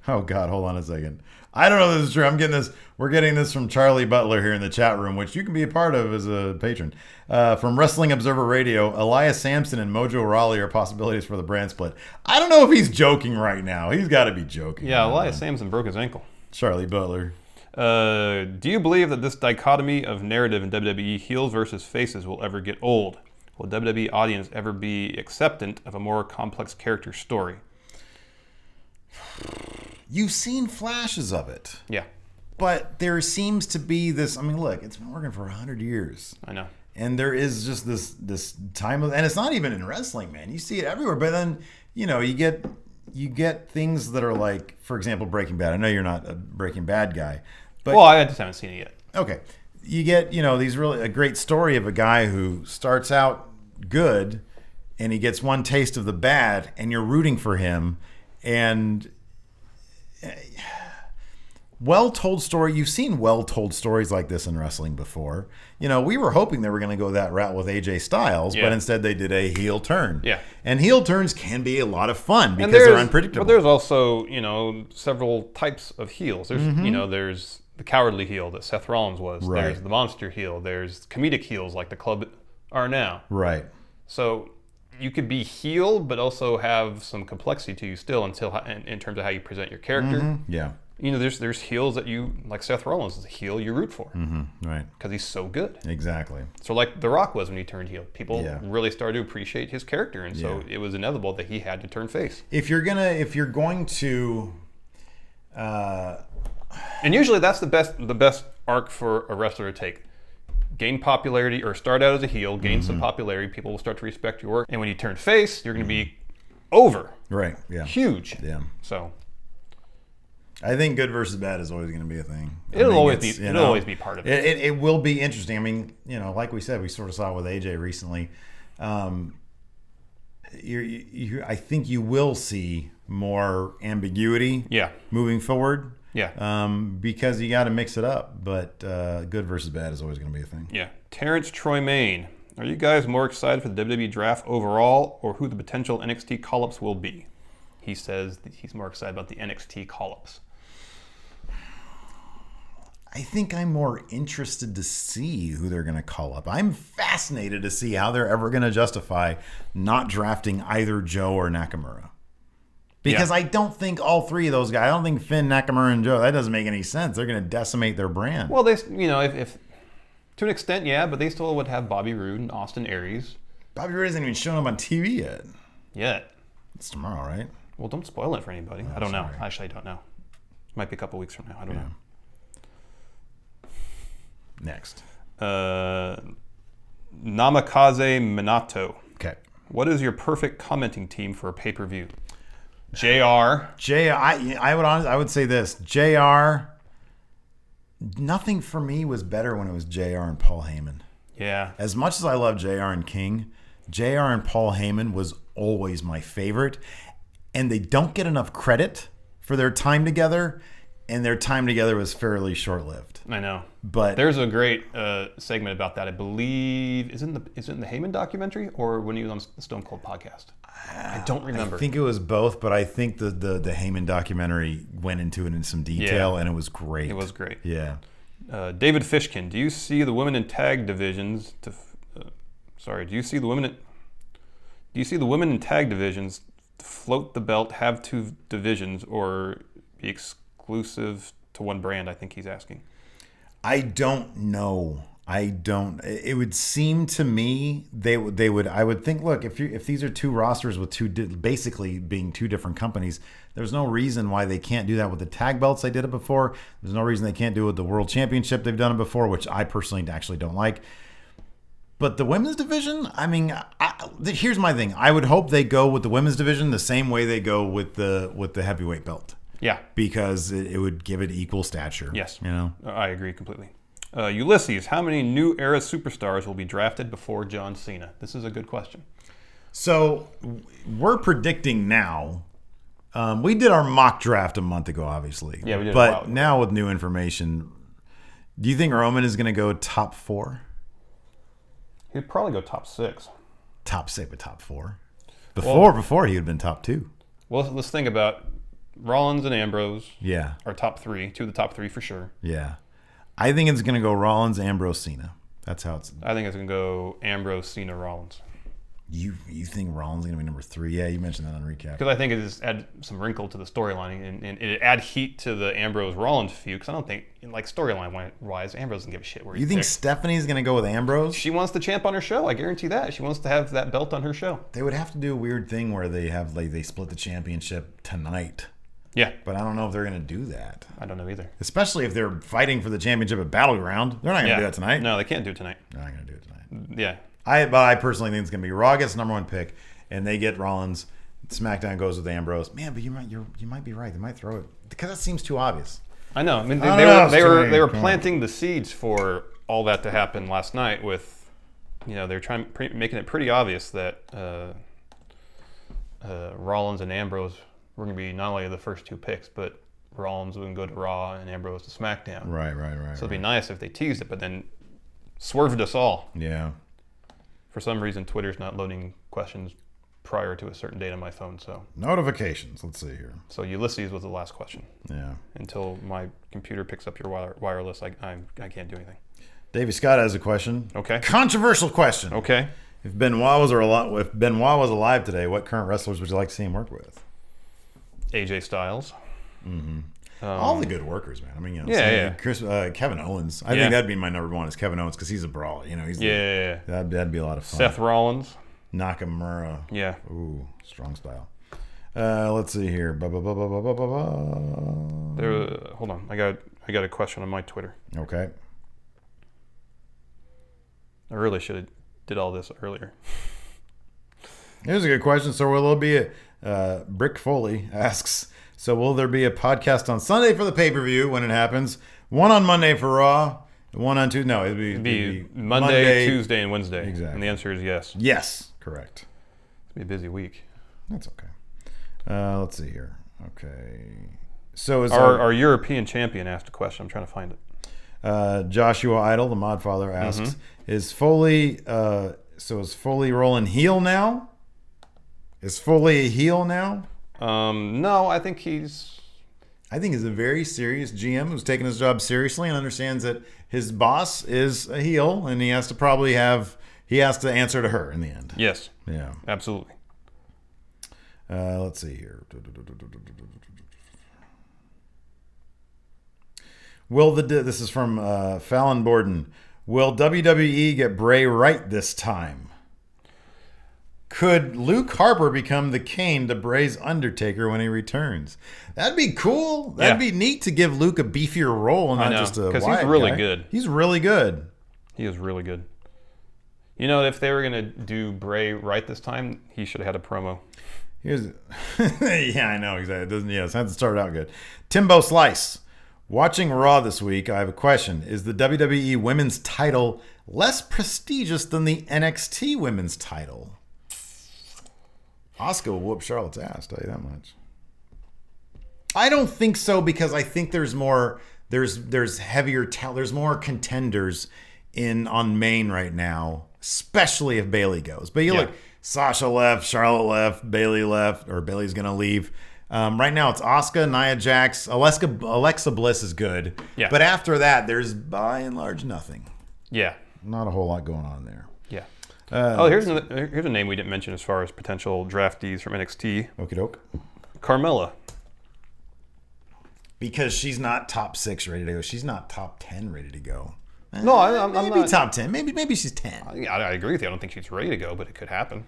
Oh God, hold on a second. I don't know if this is true. We're getting this from Charlie Butler here in the chat room, which you can be a part of as a patron. From Wrestling Observer Radio, Elias Sampson and Mojo Rawley are possibilities for the brand split. I don't know if he's joking right now. He's got to be joking. Yeah, Elias Sampson broke his ankle. Charlie Butler. Do you believe that this dichotomy of narrative in WWE heels versus faces will ever get old? Will WWE audience ever be acceptant of a more complex character story? You've seen flashes of it. Yeah. But there seems to be this, I mean, look, it's been working for 100 years. I know. And there is just this time of, and it's not even in wrestling, man. You see it everywhere. But then, you get things that are like, for example, Breaking Bad. I know you're not a Breaking Bad guy. But, well, I just haven't seen it yet. Okay. You get, a great story of a guy who starts out good and he gets one taste of the bad and you're rooting for him. And well-told story. You've seen well-told stories like this in wrestling before. We were hoping they were going to go that route with AJ Styles, but instead they did a heel turn. Yeah. And heel turns can be a lot of fun because they're unpredictable. But there's also, several types of heels. There's, there's the cowardly heel that Seth Rollins was. Right. There's the monster heel. There's comedic heels like the Club are now. Right. So you could be heel, but also have some complexity to you still in terms of how you present your character. Mm-hmm. Yeah. There's heels that you, like Seth Rollins is a heel you root for. Mm-hmm. Right. Because he's so good. Exactly. So like The Rock was when he turned heel. People really started to appreciate his character, and so it was inevitable that he had to turn face. If you're going to and usually that's the best arc for a wrestler to take. Gain popularity, or start out as a heel, gain some popularity, people will start to respect your work. And when you turn face, you're going to be over. Right, yeah. Huge. Yeah. So I think good versus bad is always going to be a thing. It'll always be part of it. It will be interesting. I mean, like we said, we sort of saw it with AJ recently. I think you will see more ambiguity moving forward. Yeah. Because you got to mix it up. But good versus bad is always going to be a thing. Yeah. Terrence Troy Main. Are you guys more excited for the WWE draft overall or who the potential NXT call-ups will be? He says that he's more excited about the NXT call-ups. I think I'm more interested to see who they're going to call up. I'm fascinated to see how they're ever going to justify not drafting either Joe or Nakamura. Because I don't think all three of those guys, I don't think Finn, Nakamura, and Joe, that doesn't make any sense. They're going to decimate their brand. Well, they, if to an extent, but they still would have Bobby Roode and Austin Aries. Bobby Roode isn't even showing up on TV yet. Yet. It's tomorrow, right? Well, don't spoil it for anybody. I don't know. Actually, I don't know. Might be a couple weeks from now. I don't know. Next. Namikaze Minato. Okay. What is your perfect commenting team for a pay-per-view? JR. I would say this. JR, nothing for me was better when it was JR and Paul Heyman. Yeah. As much as I love JR and King, JR and Paul Heyman was always my favorite. And they don't get enough credit for their time together. And their time together was fairly short-lived. I know. But there's a great segment about that. I believe, is it in the Heyman documentary or when he was on the Stone Cold podcast? I don't remember. I think it was both, but I think the Heyman documentary went into it in some detail, and it was great. It was great. Yeah. David Fishkin, do you see the women in tag divisions do you see the women in tag divisions float the belt, have two divisions, or be exclusive to one brand? I think he's asking. I don't know. It would seem to me they would. I would think. Look, if these are two rosters with basically being two different companies, there's no reason why they can't do that with the tag belts. They did it before. There's no reason they can't do it with the World Championship. They've done it before, which I personally actually don't like. But the women's division, I mean, here's my thing. I would hope they go with the women's division the same way they go with the heavyweight belt. Yeah, because it would give it equal stature. Yes, I agree completely. Ulysses, how many new era superstars will be drafted before John Cena? This is a good question. So we're predicting now. We did our mock draft a month ago, obviously. Yeah, we did. But now with new information, do you think Roman is going to go top 4? He'd probably go top 6. Top 6, but top 4. Before he would have been top 2. Well, let's think about Rollins and Ambrose. Yeah, are top 3. 2 of the top 3 for sure. Yeah. I think it's going to go Rollins, Ambrose, Cena. That's how it's. I think it's going to go Ambrose, Cena, Rollins. You think Rollins is going to be number 3? Yeah, you mentioned that on recap. Because I think it just add some wrinkle to the storyline and it add heat to the Ambrose Rollins feud. Because I don't think, like storyline wise, Ambrose doesn't give a shit where. You think Stephanie's going to go with Ambrose? She wants the champ on her show. I guarantee that. She wants to have that belt on her show. They would have to do a weird thing where they have they split the championship tonight. Yeah. But I don't know if they're going to do that. I don't know either. Especially if they're fighting for the championship at Battleground. They're not going to do that tonight. No, they can't do it tonight. They're not going to do it tonight. Yeah. But I personally think it's going to be Raw gets number 1 pick, and they get Rollins. SmackDown goes with Ambrose. Man, but you might be right. They might throw it because that seems too obvious. I know. I mean, they were planting the seeds for all that to happen last night. With, they're making it pretty obvious that Rollins and Ambrose were going to be not only the first 2 picks, but Rollins would go to Raw and Ambrose to SmackDown. Right. So it'd be nice if they teased it, but then swerved us all. Yeah. For some reason, Twitter's not loading questions prior to a certain date on my phone. So notifications. Let's see here. So Ulysses was the last question. Yeah. Until my computer picks up your wireless, I can't do anything. Davey Scott has a question. Okay. Controversial question. Okay. If Benoit was alive today, what current wrestlers would you like to see him work with? AJ Styles. Mm-hmm. All the good workers, man. I mean, Kevin Owens. I think that'd be my number 1 is Kevin Owens because he's a brawl. That'd be a lot of fun. Seth Rollins. Nakamura. Yeah. Ooh, strong style. Let's see here. Hold on. I got a question on my Twitter. Okay. I really should have did all this earlier. Here's a good question. So will there be Brick Foley asks, so will there be a podcast on Sunday for the pay-per-view when it happens? One on Monday for Raw, one on Tuesday. No, it'd be Monday, Tuesday, and Wednesday. Exactly. And the answer is yes. Yes, correct. It's be a busy week. That's okay. Let's see here. Okay. So is our European champion asked a question. I'm trying to find it. Joshua Idol, the mod father, asks, is Foley rolling heel now? Is Foley a heel now? No, I think he's a very serious GM who's taking his job seriously and understands that his boss is a heel and he has to answer to her in the end. Yes. Yeah. Absolutely. Let's see here. This is from Fallon Borden. Will WWE get Bray right this time? Could Luke Harper become the Kane to Bray's Undertaker when he returns? That'd be cool. That'd be neat to give Luke a beefier role and not just a Wyatt because he's really guy. good. He's really good. He is really good. If they were going to do Bray right this time, he should have had a promo. Yeah, I know exactly. It doesn't. Yeah, it hasn't started out good. Timbo Slice. Watching Raw this week, I have a question. Is the WWE Women's title less prestigious than the NXT Women's title? Asuka will whoop Charlotte's ass, tell you that much. I don't think so because I think there's more. There's heavier talent. There's more contenders on main right now, especially if Bayley goes. But look, Sasha left, Charlotte left, Bayley left, or Bayley's gonna leave. Right now it's Asuka, Nia Jax, Alexa Bliss is good. Yeah. But after that, there's by and large nothing. Yeah. Not a whole lot going on there. Yeah. Here's a name we didn't mention as far as potential draftees from NXT. Okie doke. Carmella. Because she's not top 6 ready to go. She's not top 10 ready to go. No, I'm maybe not. top 10. Maybe she's 10. I agree with you. I don't think she's ready to go, but it could happen.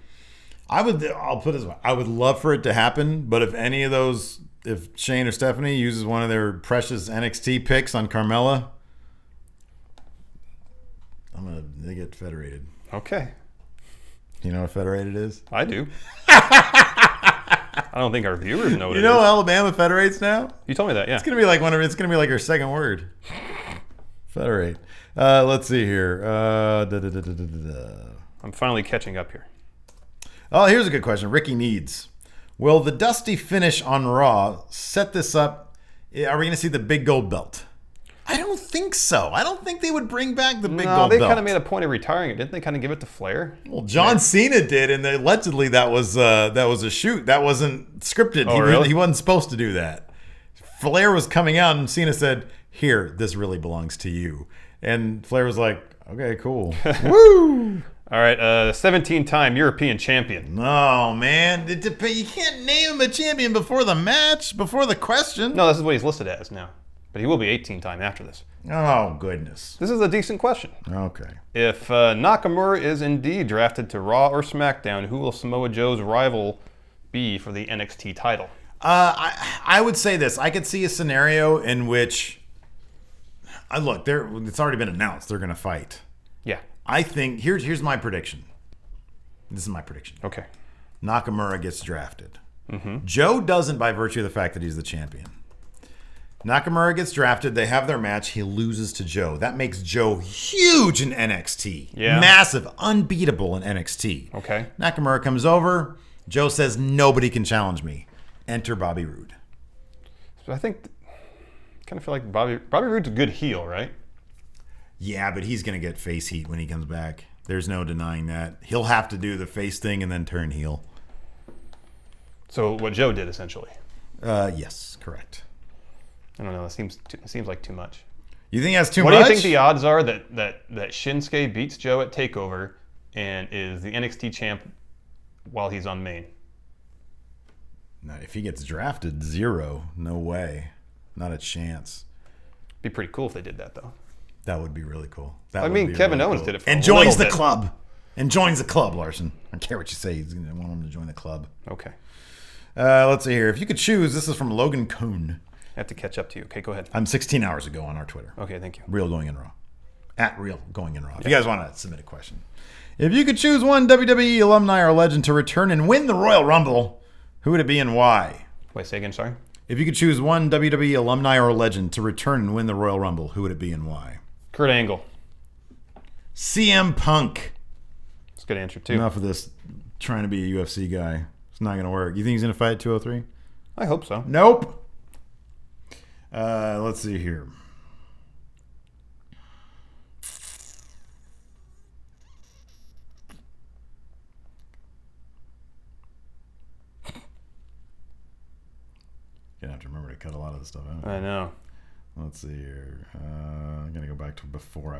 I'll put it this way. I would love for it to happen, but if any of those, if Shane or Stephanie uses one of their precious NXT picks on Carmella, they get federated. Okay. You know what federated is? I do. I don't think our viewers know what it is. You know Alabama federates now? You told me that, yeah. It's gonna be like her second word. Federate. Let's see here. I'm finally catching up here. Oh, here's a good question. Ricky Needs. Will the dusty finish on Raw set this up? Are we going to see the big gold belt? I don't think so. I don't think they would bring back the big gold belt. They kind of made a point of retaring it. Didn't they kind of give it to Flair? Well, John Cena did, and allegedly that was a shoot. That wasn't scripted. Oh, really? He wasn't supposed to do that. Flair was coming out, and Cena said, "Here, this really belongs to you." And Flair was like, "Okay, cool." Woo! All right, 17-time European champion. No, man. You can't name him a champion before the match, before the question. No, this is what he's listed as now. But he will be 18-time after this. Oh, goodness. This is a decent question. Okay. If Nakamura is indeed drafted to Raw or SmackDown, who will Samoa Joe's rival be for the NXT title? I would say this. I could see a scenario in which, it's already been announced they're going to fight. Yeah. I think, here's my prediction. This is my prediction. Okay. Nakamura gets drafted. Mm-hmm. Joe doesn't, by virtue of the fact that he's the champion. Nakamura gets drafted. They have their match. He loses to Joe. That makes Joe huge in NXT. Yeah. Massive, unbeatable in NXT. Okay. Nakamura comes over. Joe says, nobody can challenge me. Enter Bobby Roode. So I kind of feel like Bobby Roode's a good heel, right? Yeah, but he's going to get face heat when he comes back. There's no denying that. He'll have to do the face thing and then turn heel. So what Joe did, essentially. Yes, correct. I don't know. It seems like too much. You think that's too much? much? What do you think the odds are that Shinsuke beats Joe at TakeOver and is the NXT champ while he's on main? No, if he gets drafted, 0. No way. Not a chance. Be pretty cool if they did that, though. That would be really cool. Kevin Owens did it for and joins the club. And joins the club, Larson. I don't care what you say. He's going to want him to join the club. Okay. Let's see here. If you could choose, this is from Logan Cohn. I have to catch up to you. Okay, go ahead. I'm 16 hours ago on our Twitter. Okay, thank you. Real Going In Raw. At Real Going In Raw. If you guys want to submit a question. If you could choose one WWE alumni or legend to return and win the Royal Rumble, who would it be and why? Wait, say again, sorry? If you could choose one WWE alumni or legend to return and win the Royal Rumble, who would it be and why? Kurt Angle. CM Punk. That's a good answer, too. Enough of this trying to be a UFC guy. It's not going to work. You think he's going to fight at 203? I hope so. Nope. Let's see here. Gonna have to remember to cut a lot of this stuff out. I know. Let's see here. I'm gonna go back to before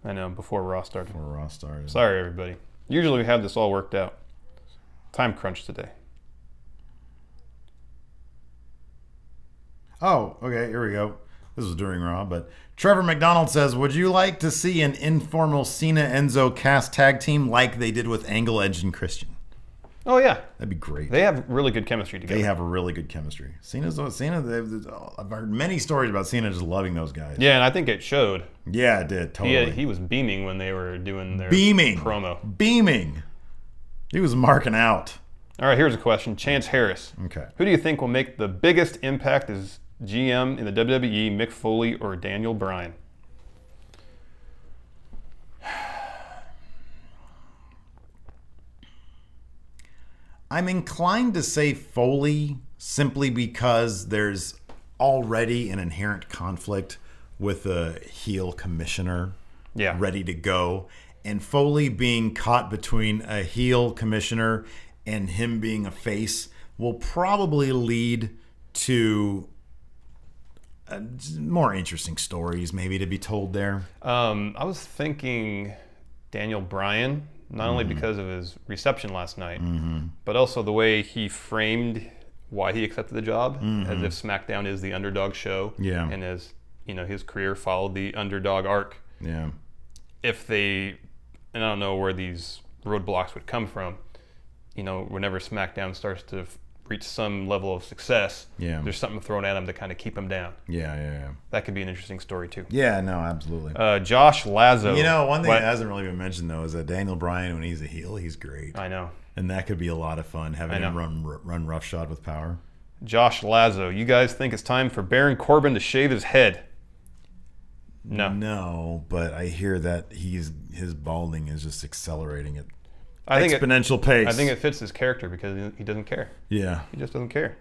before Raw started. Before Raw started. Sorry, everybody. Usually we have this all worked out. Time crunch today. Oh, okay, here we go. This was during Raw, but Trevor McDonald says, would you like to see an informal Cena-Enzo cast tag team like they did with Angle, Edge, and Christian? Oh, yeah. That'd be great. They have really good chemistry together. They have a really good chemistry. Cena, I've heard many stories about Cena just loving those guys. Yeah, and I think it showed. Yeah, it did, totally. He was beaming when they were doing their promo. Beaming. He was marking out. All right, here's a question. Chance Harris. Okay. Who do you think will make the biggest impact as GM in the WWE, Mick Foley or Daniel Bryan? I'm inclined to say Foley simply because there's already an inherent conflict with a heel commissioner ready to go. And Foley being caught between a heel commissioner and him being a face will probably lead to more interesting stories maybe to be told there. I was thinking Daniel Bryan, not only because of his reception last night, but also the way he framed why he accepted the job, as if SmackDown is the underdog show, and as his career followed the underdog arc. Yeah. If they, and I don't know where these roadblocks would come from, whenever SmackDown starts to reach some level of success, there's something thrown at him to kind of keep him down. Yeah. That could be an interesting story too. Yeah, no, absolutely. Josh Lazo. One thing that hasn't really been mentioned though is that Daniel Bryan, when he's a heel, he's great. I know. And that could be a lot of fun, having him run roughshod with power. Josh Lazo, you guys think it's time for Baron Corbin to shave his head? No, but I hear that his balding is just accelerating at exponential pace. I think it fits his character because he doesn't care. Yeah. He just doesn't care.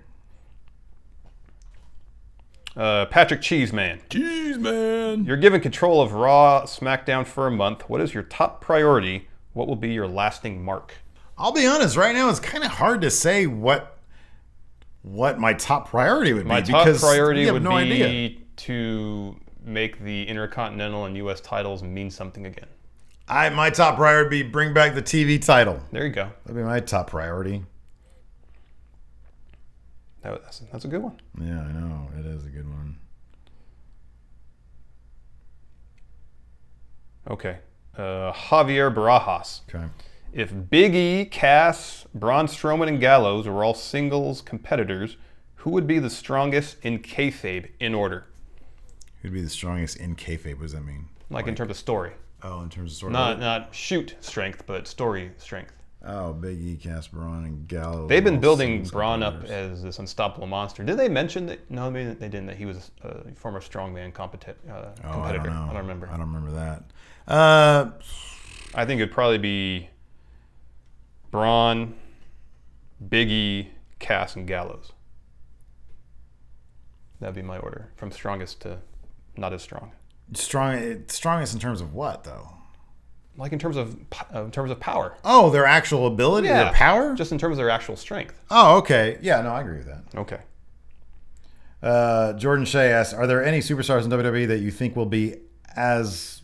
Patrick Cheeseman. Cheeseman. You're given control of Raw, SmackDown for a month. What is your top priority? What will be your lasting mark? I'll be honest, right now it's kind of hard to say what my top priority would be. My top priority would be to make the Intercontinental and U.S. titles mean something again. My top priority would be bring back the TV title. There you go. That'd be my top priority. That's a good one. Yeah, I know. It is a good one. Okay. Javier Barajas. Okay. If Big E, Cass, Braun Strowman, and Gallows were all singles competitors, who would be the strongest in kayfabe in order? Who'd be the strongest in kayfabe? What does that mean? Like in terms of story. Oh, in terms of story. Not shoot strength, but story strength. Oh, Big E, Cass, Braun, and Gallows. They've been building Braun up as this unstoppable monster. Did they mention that? No, they didn't. That he was a former strongman competitor. I don't know. I don't remember. I don't remember that. I think it'd probably be Braun, Big E, Cass, and Gallows. That'd be my order, from strongest to not as strong. Strongest in terms of what, though? Like in terms of power. Oh, their actual ability, their power? Just in terms of their actual strength. Oh, okay. Yeah, no, I agree with that. Okay. Jordan Shea asks, are there any superstars in WWE that you think will be as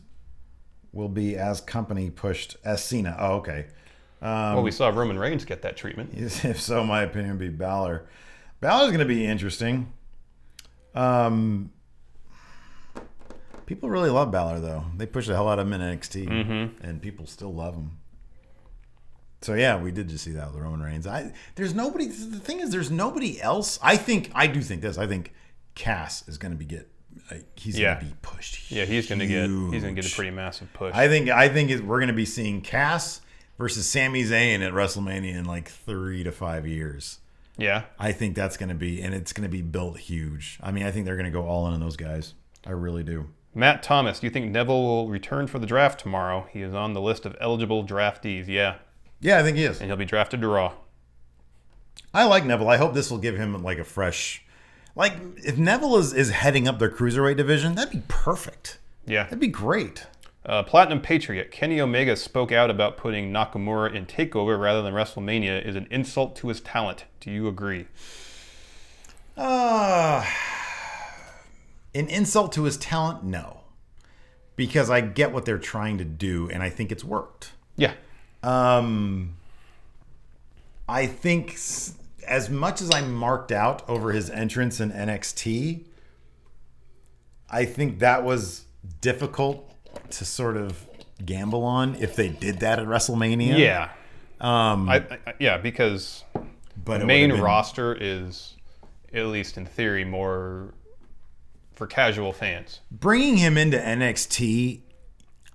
company pushed as Cena? Oh, okay. Well, we saw Roman Reigns get that treatment. If so, my opinion would be Balor. Balor's going to be interesting. People really love Balor, though. They push the hell out of him in NXT, and people still love him. So, yeah, we did just see that with Roman Reigns. There's nobody. The thing is, there's nobody else. I do think this. I think Cass is going to he's going to be pushed. Yeah, he's going to get a pretty massive push. I think we're going to be seeing Cass versus Sami Zayn at WrestleMania in like 3 to 5 years. Yeah. I think that's going to be, and it's going to be built huge. I mean, I think they're going to go all in on those guys. I really do. Matt Thomas, do you think Neville will return for the draft tomorrow? He is on the list of eligible draftees. Yeah. Yeah, I think he is. And he'll be drafted to Raw. I like Neville. I hope this will give him like a fresh, like if Neville is heading up their cruiserweight division, that'd be perfect. Yeah. That'd be great. Platinum Patriot, Kenny Omega spoke out about putting Nakamura in TakeOver rather than WrestleMania is an insult to his talent. Do you agree? An insult to his talent? No. Because I get what they're trying to do, and I think it's worked. Yeah. I think as much as I'm marked out over his entrance in NXT, I think that was difficult to sort of gamble on if they did that at WrestleMania. Yeah. Because the main roster is, at least in theory, more for casual fans. Bringing him into NXT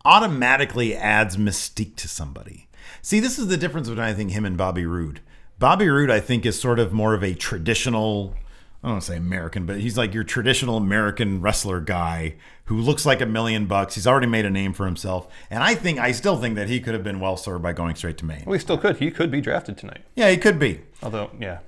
automatically adds mystique to somebody. See, this is the difference between, I think, him and Bobby Roode. Bobby Roode, I think, is sort of more of a traditional, I don't want to say American, but he's like your traditional American wrestler guy who looks like $1 million. He's already made a name for himself. And I still think that he could have been well served by going straight to main. Well, he still could. He could be drafted tonight. Yeah, he could be. Although, yeah.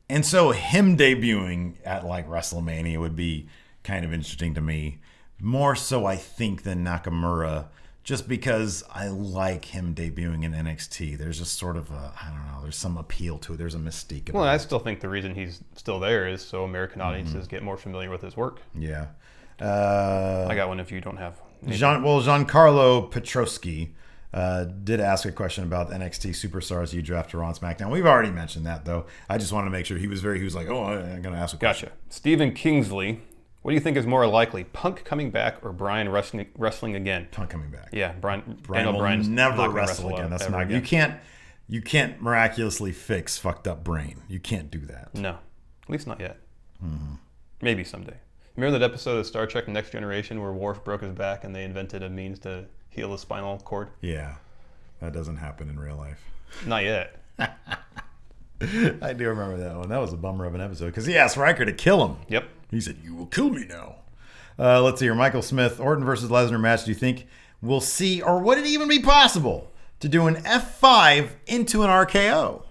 And so him debuting at like WrestleMania would be kind of interesting to me. More so, I think, than Nakamura, just because I like him debuting in NXT. There's just sort of I don't know, there's some appeal to it. There's a mystique about it. Well, I still think the reason he's still there is so American audiences get more familiar with his work. Yeah. I got one if you don't have Giancarlo Petrosky did ask a question about NXT superstars you draft to Raw and SmackDown. We've already mentioned that, though. I just wanted to make sure he was like, oh, I'm going to ask a question. Gotcha. Stephen Kingsley, what do you think is more likely, Punk coming back or Bryan wrestling again? Punk coming back. Yeah, Bryan will never wrestle again. That's not again. You can't miraculously fix fucked up brain. You can't do that. No, at least not yet. Mm-hmm. Maybe someday. Remember that episode of Star Trek Next Generation where Worf broke his back and they invented a means to heal his spinal cord? Yeah, that doesn't happen in real life. Not yet. I do remember that one. That was a bummer of an episode because he asked Riker to kill him. Yep. He said, "You will kill me now." Let's see here. Michael Smith, Orton versus Lesnar match. Do you think we'll see, or would it even be possible to do an F5 into an RKO?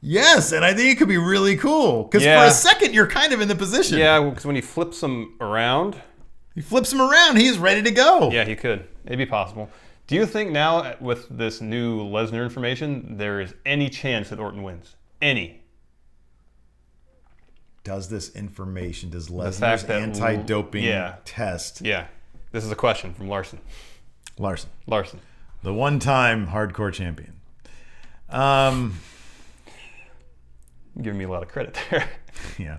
Yes, and I think it could be really cool because for a second you're kind of in the position. Yeah, because when he flips him around. He flips him around. He's ready to go. Yeah, he could. It'd be possible. Do you think now, with this new Lesnar information, there is any chance that Orton wins? Any? Does Lesnar's anti-doping test? Yeah. This is a question from Larson. The one-time hardcore champion. Giving me a lot of credit there. Yeah.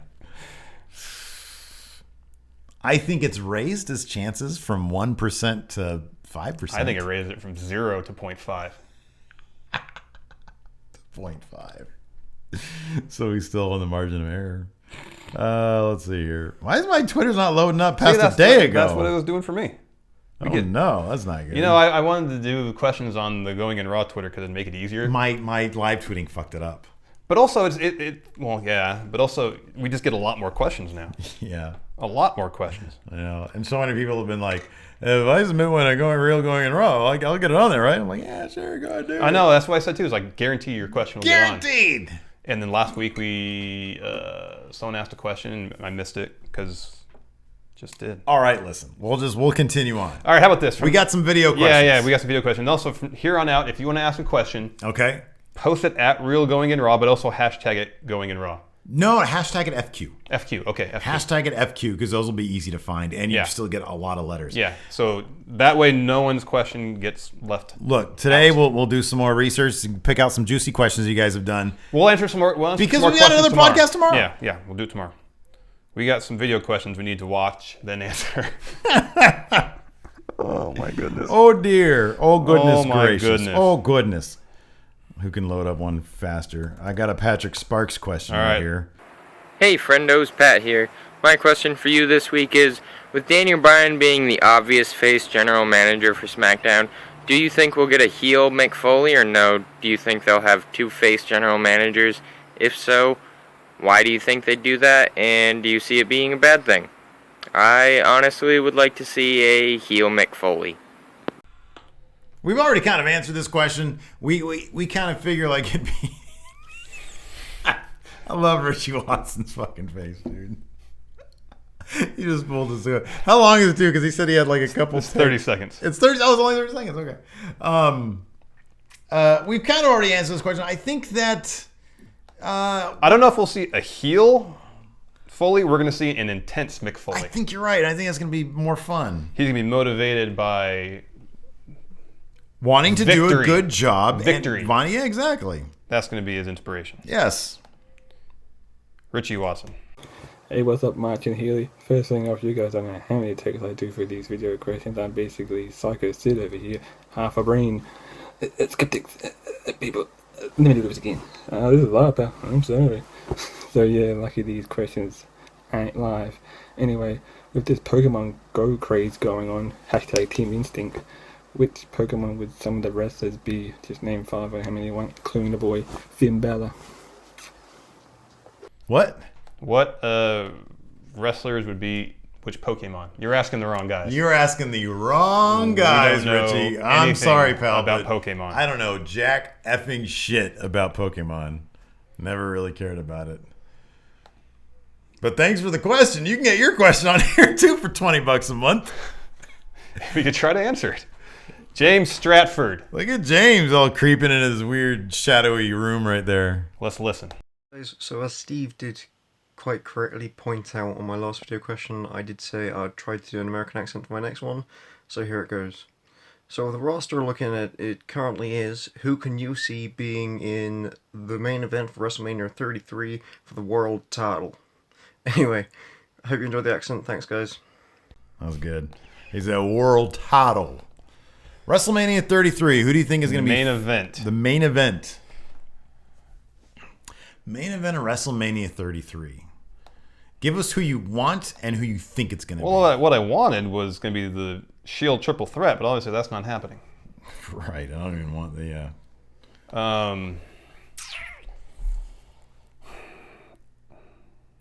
I think it's raised his chances from 1% to 5%. I think it raised it from 0 to 0.5. 0.5. So he's still on the margin of error. Let's see here. Why is my Twitter's not loading up past a day ago? That's what it was doing for me. No, that's not good. You know, I wanted to do questions on the Going in Raw Twitter because it'd make it easier. My live tweeting fucked it up. But also, but also, we just get a lot more questions now. Yeah. A lot more questions. Yeah. And so many people have been like, if I submit when I'm going in Raw, I'll get it on there, right? I'm like, yeah, sure, go ahead, do it. I know, that's what I said too. It's like, guarantee your question will get on. Guaranteed! And then last week, someone asked a question, and I missed it because just did. All right, listen. We'll continue on. All right, how about this? We got some video questions. Yeah, we got some video questions. And also, from here on out, if you want to ask a question, okay, post it at Real Going in Raw, but also hashtag it Going in Raw. No, hashtag it FQ. FQ, okay. FQ. Hashtag it FQ because those will be easy to find and you still get a lot of letters. Yeah, so that way no one's question gets left. Look, today we'll do some more research and pick out some juicy questions you guys have done. We'll answer some more. Because we got another podcast tomorrow. Yeah, we'll do it tomorrow. We got some video questions we need to watch, then answer. Oh, my goodness. Oh, dear. Oh, goodness gracious. Goodness. Oh, goodness. Who can load up one faster? I got a Patrick Sparks question right here. Hey, friendos, Pat here. My question for you this week is, with Daniel Bryan being the obvious face general manager for SmackDown, do you think we'll get a heel Mick Foley or no? Do you think they'll have two face general managers? If so, why do you think they'd do that? And do you see it being a bad thing? I honestly would like to see a heel Mick Foley. We've already kind of answered this question. We kind of figure like it'd be... I love Richie Watson's fucking face, dude. He just pulled his... How long is it, too? Because he said he had like a couple... It's 30 seconds. It's 30... Oh, it's only 30 seconds. Okay. We've kind of already answered this question. I think that... I don't know if we'll see a heel Foley. We're going to see an intense Mick Foley. I think you're right. I think that's going to be more fun. He's going to be motivated by... wanting to do a good job. Victory. Yeah, exactly. That's going to be his inspiration. Yes. Richie Watson. Hey, what's up, March and Healy? First thing off, you guys don't know how many takes I do for these video questions. I'm basically Psycho Sid over here. Half a brain. Skeptics. People. Let me do this again. This is live, pal. I'm sorry. So yeah, lucky these questions ain't live. Anyway, with this Pokemon Go craze going on, hashtag Team Instinct, which Pokemon would some of the wrestlers be? Just name 5 or how many you want, including the boy Finn Balor. What? What wrestlers would be which Pokemon? You're asking the wrong guys. You're asking the wrong guys, Richie. I'm sorry, pal. About Pokemon. I don't know jack effing shit about Pokemon. Never really cared about it. But thanks for the question. You can get your question on here too for $20 a month. We could try to answer it. James Stratford. Look at James all creeping in his weird shadowy room right there. Let's listen. So as Steve did quite correctly point out on my last video question, I did say I'd try to do an American accent for my next one, so here it goes. So the roster looking at it currently is, who can you see being in the main event for WrestleMania 33 for the world title? Anyway, I hope you enjoyed the accent. Thanks, guys. That was good. He's a world title. WrestleMania 33. Who do you think is going to be main event? The main event. Main event of WrestleMania 33. Give us who you want and who you think it's going to be. Well, what I wanted was going to be the Shield triple threat, but obviously that's not happening. Right. I don't even want the.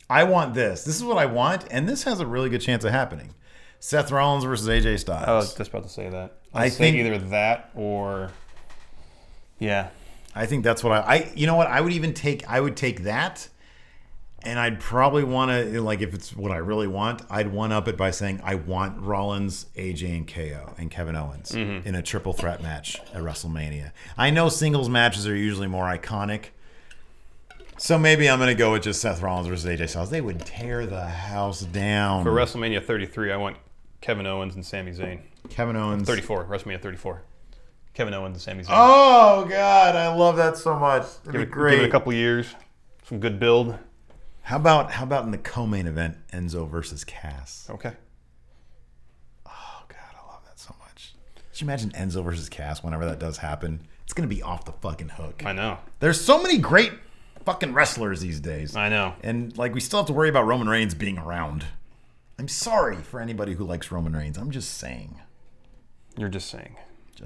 I want this. This is what I want, and this has a really good chance of happening. Seth Rollins versus AJ Styles. I was just about to say that. I think either that or, yeah. I think that's what I. You know what? I would take that, and I'd probably want to, like, if it's what I really want, I'd one up it by saying I want Rollins, AJ, and KO and Kevin Owens in a triple threat match at WrestleMania. I know singles matches are usually more iconic. So maybe I'm going to go with just Seth Rollins versus AJ Styles. They would tear the house down. For WrestleMania 33, I want Kevin Owens and Sami Zayn. Kevin Owens. 34, WrestleMania 34. Kevin Owens and Sami Zayn. Oh, God. I love that so much. It'd be great. Give it a couple years. Some good build. How about in the co-main event, Enzo versus Cass? Okay. Oh, God. I love that so much. Could you imagine Enzo versus Cass whenever that does happen? It's going to be off the fucking hook. I know. There's so many great fucking wrestlers these days. I know. And, like, we still have to worry about Roman Reigns being around. I'm sorry for anybody who likes Roman Reigns. I'm just saying. You're just saying.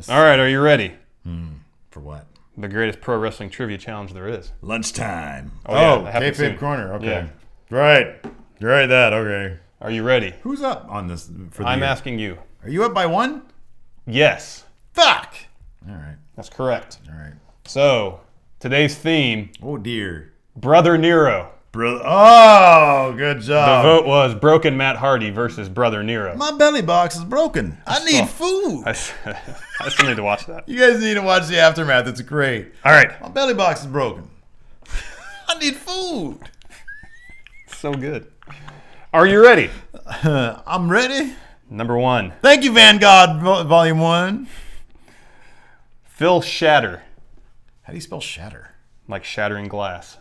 All right, are you ready? For what? The greatest pro wrestling trivia challenge there is. Lunchtime. Oh, that happens Kayfabe soon. Corner. Okay. Yeah. Right. You're right that. Okay. Are you ready? Who's up on this for the I'm year? asking you. Are you up by one? Yes. Fuck. All right. That's correct. All right. So, today's theme, Oh, dear. Brother Nero. Oh, good The job. vote was Broken Matt Hardy versus Brother Nero. My belly box is broken. I need food. I still need to watch that. You guys need to watch the aftermath. It's great. All right. My belly box is broken. I need food. So good. Are you ready? I'm ready. Number one, Thank you, Vanguard Volume 1. Phil Shatter. How do you spell shatter? Like shattering glass.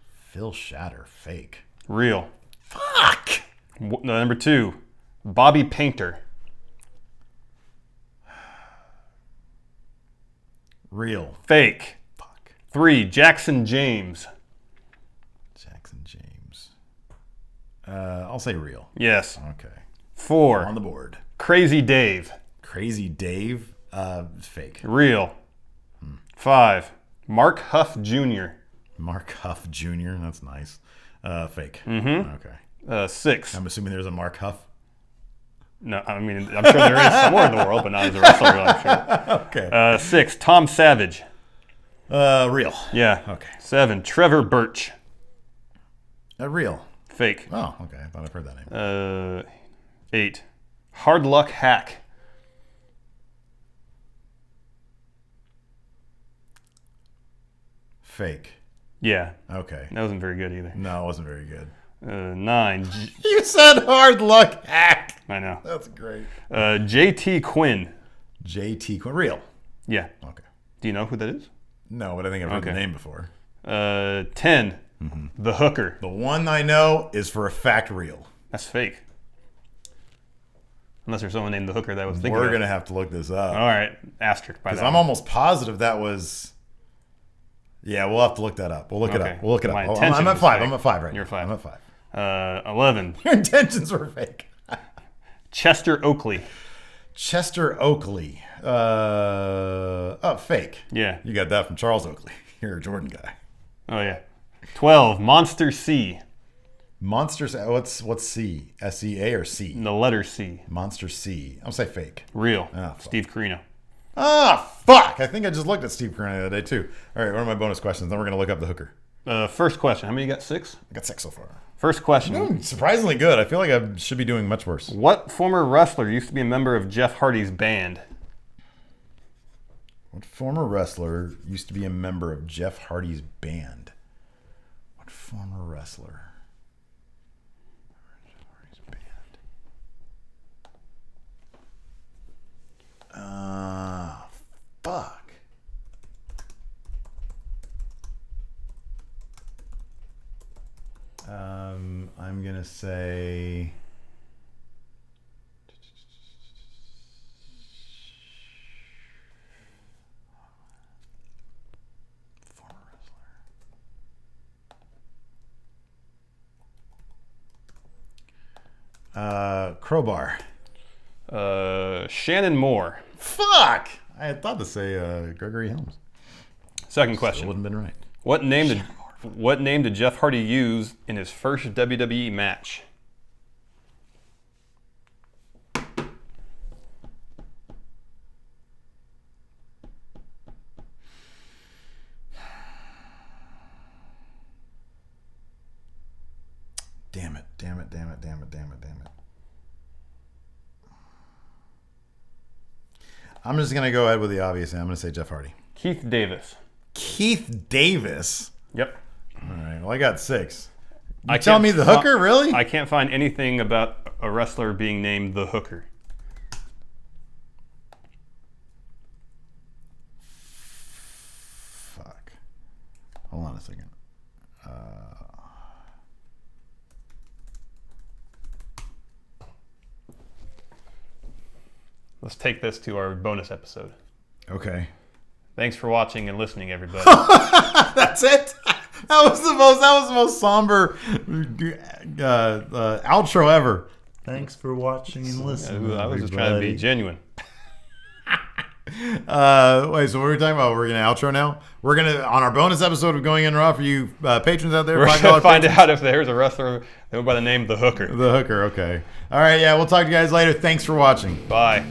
Phil Shatter. Fake. Real. Fuck. Number two, Bobby Painter. Real. Fake. Fuck. 3, Jackson James. Jackson James. I'll say real. Yes. Okay. 4, On the board. Crazy Dave. Crazy Dave. Fake. Real. 5, Mark Huff Jr. Mark Huff Jr. That's nice. Fake. Okay. 6, I'm assuming there's a Mark Huff. no, I mean, I'm sure there is somewhere in the world, but not as a wrestler, I'm sure. Okay. 6, Tom Savage. Real. Yeah. Okay. 7, Trevor Birch. Real. Fake. Oh, okay. I thought I've heard that name. 8, Hard Luck Hack. Fake. Yeah, Okay. that wasn't very good either. No, it wasn't very good. 9, You said hard luck hack. I know. That's great. JT Quinn. JT Quinn. Real. Yeah. Okay. Do you know who that is? No, but I think I've heard the Okay. name before. 10, The Hooker. The one I know is for a fact real. That's fake. Unless there's someone named The Hooker that was thinking We're of. going to have to look this up. All right, asterisk by Because that. I'm almost positive that was... Yeah, we'll have to look that up. We'll look it Okay. up. We'll look it My up. I'm intention at was 5. fake. I'm at 5 right You're now. 5. I'm at 5. 11, Your intentions were fake. Chester Oakley. Chester Oakley. Fake. Yeah. You got that from Charles Oakley. You're a Jordan guy. Oh, yeah. 12, Monster C. Monsters. What's C? S-E-A or C? The letter C. Monster C. I'll say fake. Real. fuck. Steve Carino. Fuck. I think I just looked at Steve Kerr the other day, too. All right, what are my bonus questions? Then we're going to look up the hooker. First question. How many you got? 6? I got 6 so far. First question. Doing surprisingly good. I feel like I should be doing much worse. What former wrestler used to be a member of Jeff Hardy's band? What former wrestler used to be a member of Jeff Hardy's band? What former wrestler? Fuck. I'm gonna say. Former wrestler. Crowbar. Shannon Moore. Fuck! I had thought to say Gregory Helms. Second It question. wouldn't have been right. What name did Jeff Hardy use in his first WWE match? Damn it. I'm just going to go ahead with the obvious. I'm going to say Jeff Hardy. Keith Davis. Keith Davis? Yep. All right. Well, I got 6. You I tell can't me the fi- Hooker? Really? I can't find anything about a wrestler being named the Hooker. Fuck. Hold on a second. Let's take this to our bonus episode. Okay. Thanks for watching and listening, everybody. That's it. That was the most somber outro ever. Thanks for watching and listening. I was just trying to be genuine. Wait, so what are we talking about? We're gonna outro now. We're gonna on our bonus episode of Going In Raw for you patrons out there. We're $5 going to find patrons. out if there's a wrestler by the name The Hooker. The Hooker. Okay. All right. Yeah. We'll talk to you guys later. Thanks for watching. Bye.